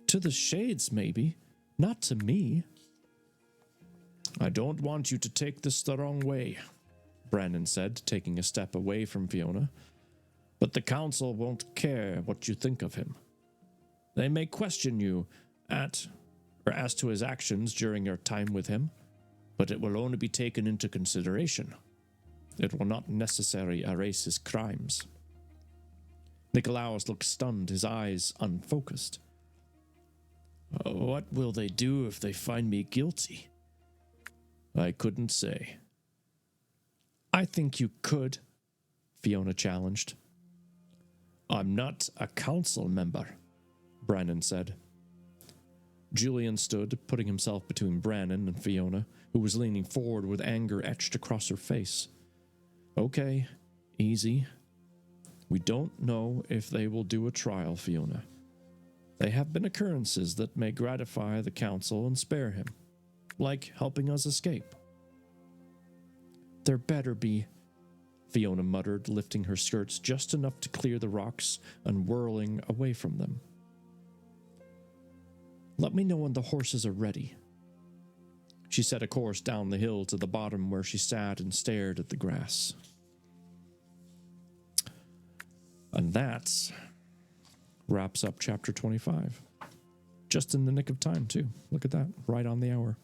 To the Shades, maybe, not to me. I don't want you to take this the wrong way, Brandon said, taking a step away from Fiona. But the council won't care what you think of him. They may question you as to his actions during your time with him, but it will only be taken into consideration. It will not necessarily erase his crimes. Nikolaos looked stunned, his eyes unfocused. What will they do if they find me guilty? I couldn't say. I think you could, Fiona challenged. I'm not a council member, Brandon said. Julian stood, putting himself between Brandon and Fiona, who was leaning forward with anger etched across her face. Okay, easy. We don't know if they will do a trial, Fiona. They have been occurrences that may gratify the council and spare him, like helping us escape. There better be, Fiona muttered, lifting her skirts just enough to clear the rocks and whirling away from them. Let me know when the horses are ready. She set a course down the hill to the bottom where she sat and stared at the grass. And that wraps up chapter 25. Just in the nick of time, too. Look at that, right on the hour.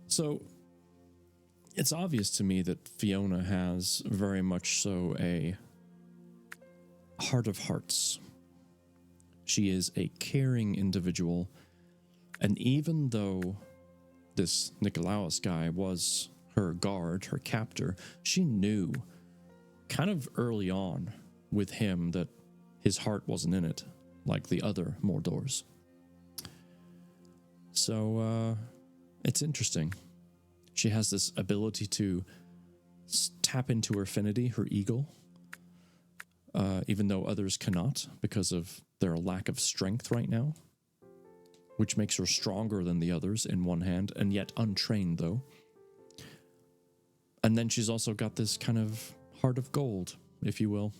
So, it's obvious to me that Fiona has very much so a heart of hearts. She is a caring individual, and even though this Nikolaos guy was her guard, her captor, she knew kind of early on with him that his heart wasn't in it, like the other Mordors. So, it's interesting. She has this ability to tap into her affinity, her ego, even though others cannot because of their lack of strength right now, which makes her stronger than the others in one hand, and yet untrained, though. And then she's also got this kind of heart of gold, if you will,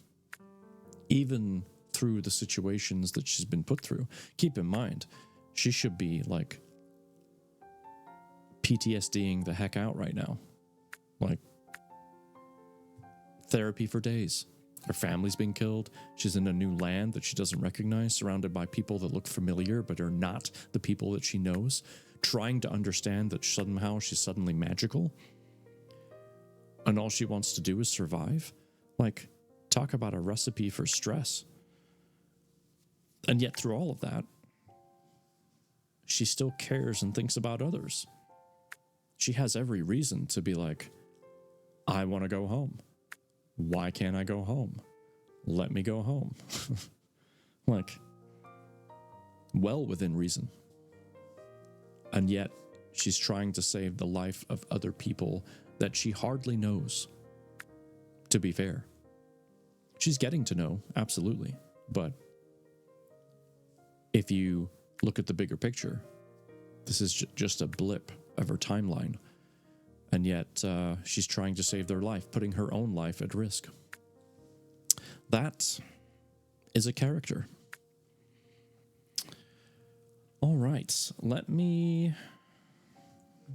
even through the situations that she's been put through. Keep in mind, she should be, like, PTSDing the heck out right now. Like, therapy for days. Her family's being killed. She's in a new land that she doesn't recognize, surrounded by people that look familiar but are not the people that she knows, trying to understand that somehow she's suddenly magical, and all she wants to do is survive. Like, talk about a recipe for stress. And yet through all of that, she still cares and thinks about others. She has every reason to be like, I want to go home. Why can't I go home? Let me go home. Like, well within reason. And yet, she's trying to save the life of other people that she hardly knows. To be fair. She's getting to know, absolutely. But if you look at the bigger picture, this is just a blip of her timeline. And yet, she's trying to save their life, putting her own life at risk. That is a character. All right, let me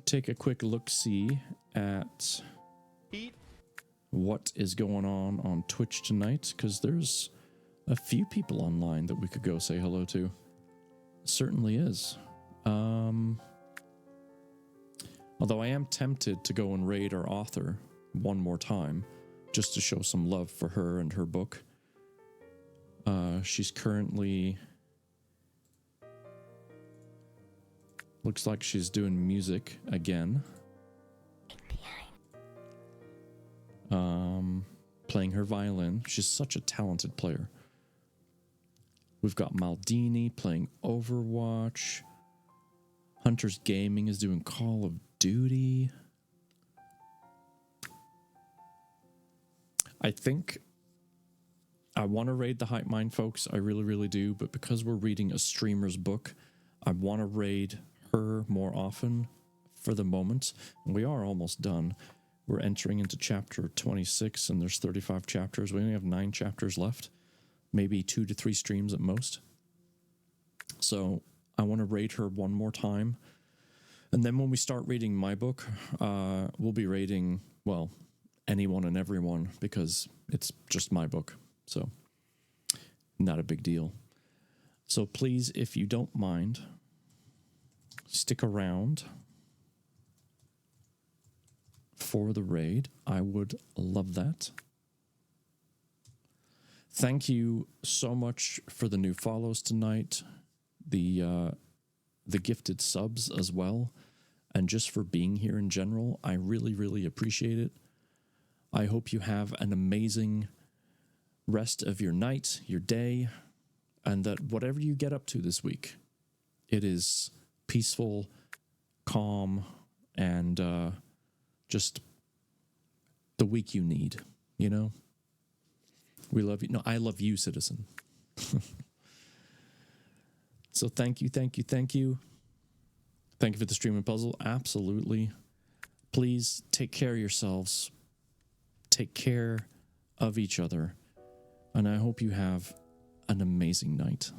take a quick look-see at what is going on Twitch tonight, because there's a few people online that we could go say hello to. Certainly is. Although I am tempted to go and raid our author one more time, just to show some love for her and her book. She's currently... looks like she's doing music again. Playing her violin. She's such a talented player. We've got Maldini playing Overwatch. Hunter's Gaming is doing Call of Duty. I think I want to raid the Hype Mind folks. I really, really do. But because we're reading a streamer's book, I want to raid her more often for the moment. We are almost done. We're entering into chapter 26, and there's 35 chapters. We only have 9 chapters left, maybe 2 to 3 streams at most. So I want to raid her one more time. And then when we start reading my book, we'll be raiding, well, anyone and everyone, because it's just my book. So not a big deal. So please, if you don't mind, stick around for the raid. I would love that. Thank you so much for the new follows tonight, the gifted subs as well, and just for being here in general. I really, really appreciate it. I hope you have an amazing rest of your night, your day, and that whatever you get up to this week, it is peaceful, calm, and just the week you need, you know? We love you. No, I love you, citizen. So thank you, thank you, thank you. Thank you for the stream and puzzle. Absolutely. Please take care of yourselves. Take care of each other. And I hope you have an amazing night.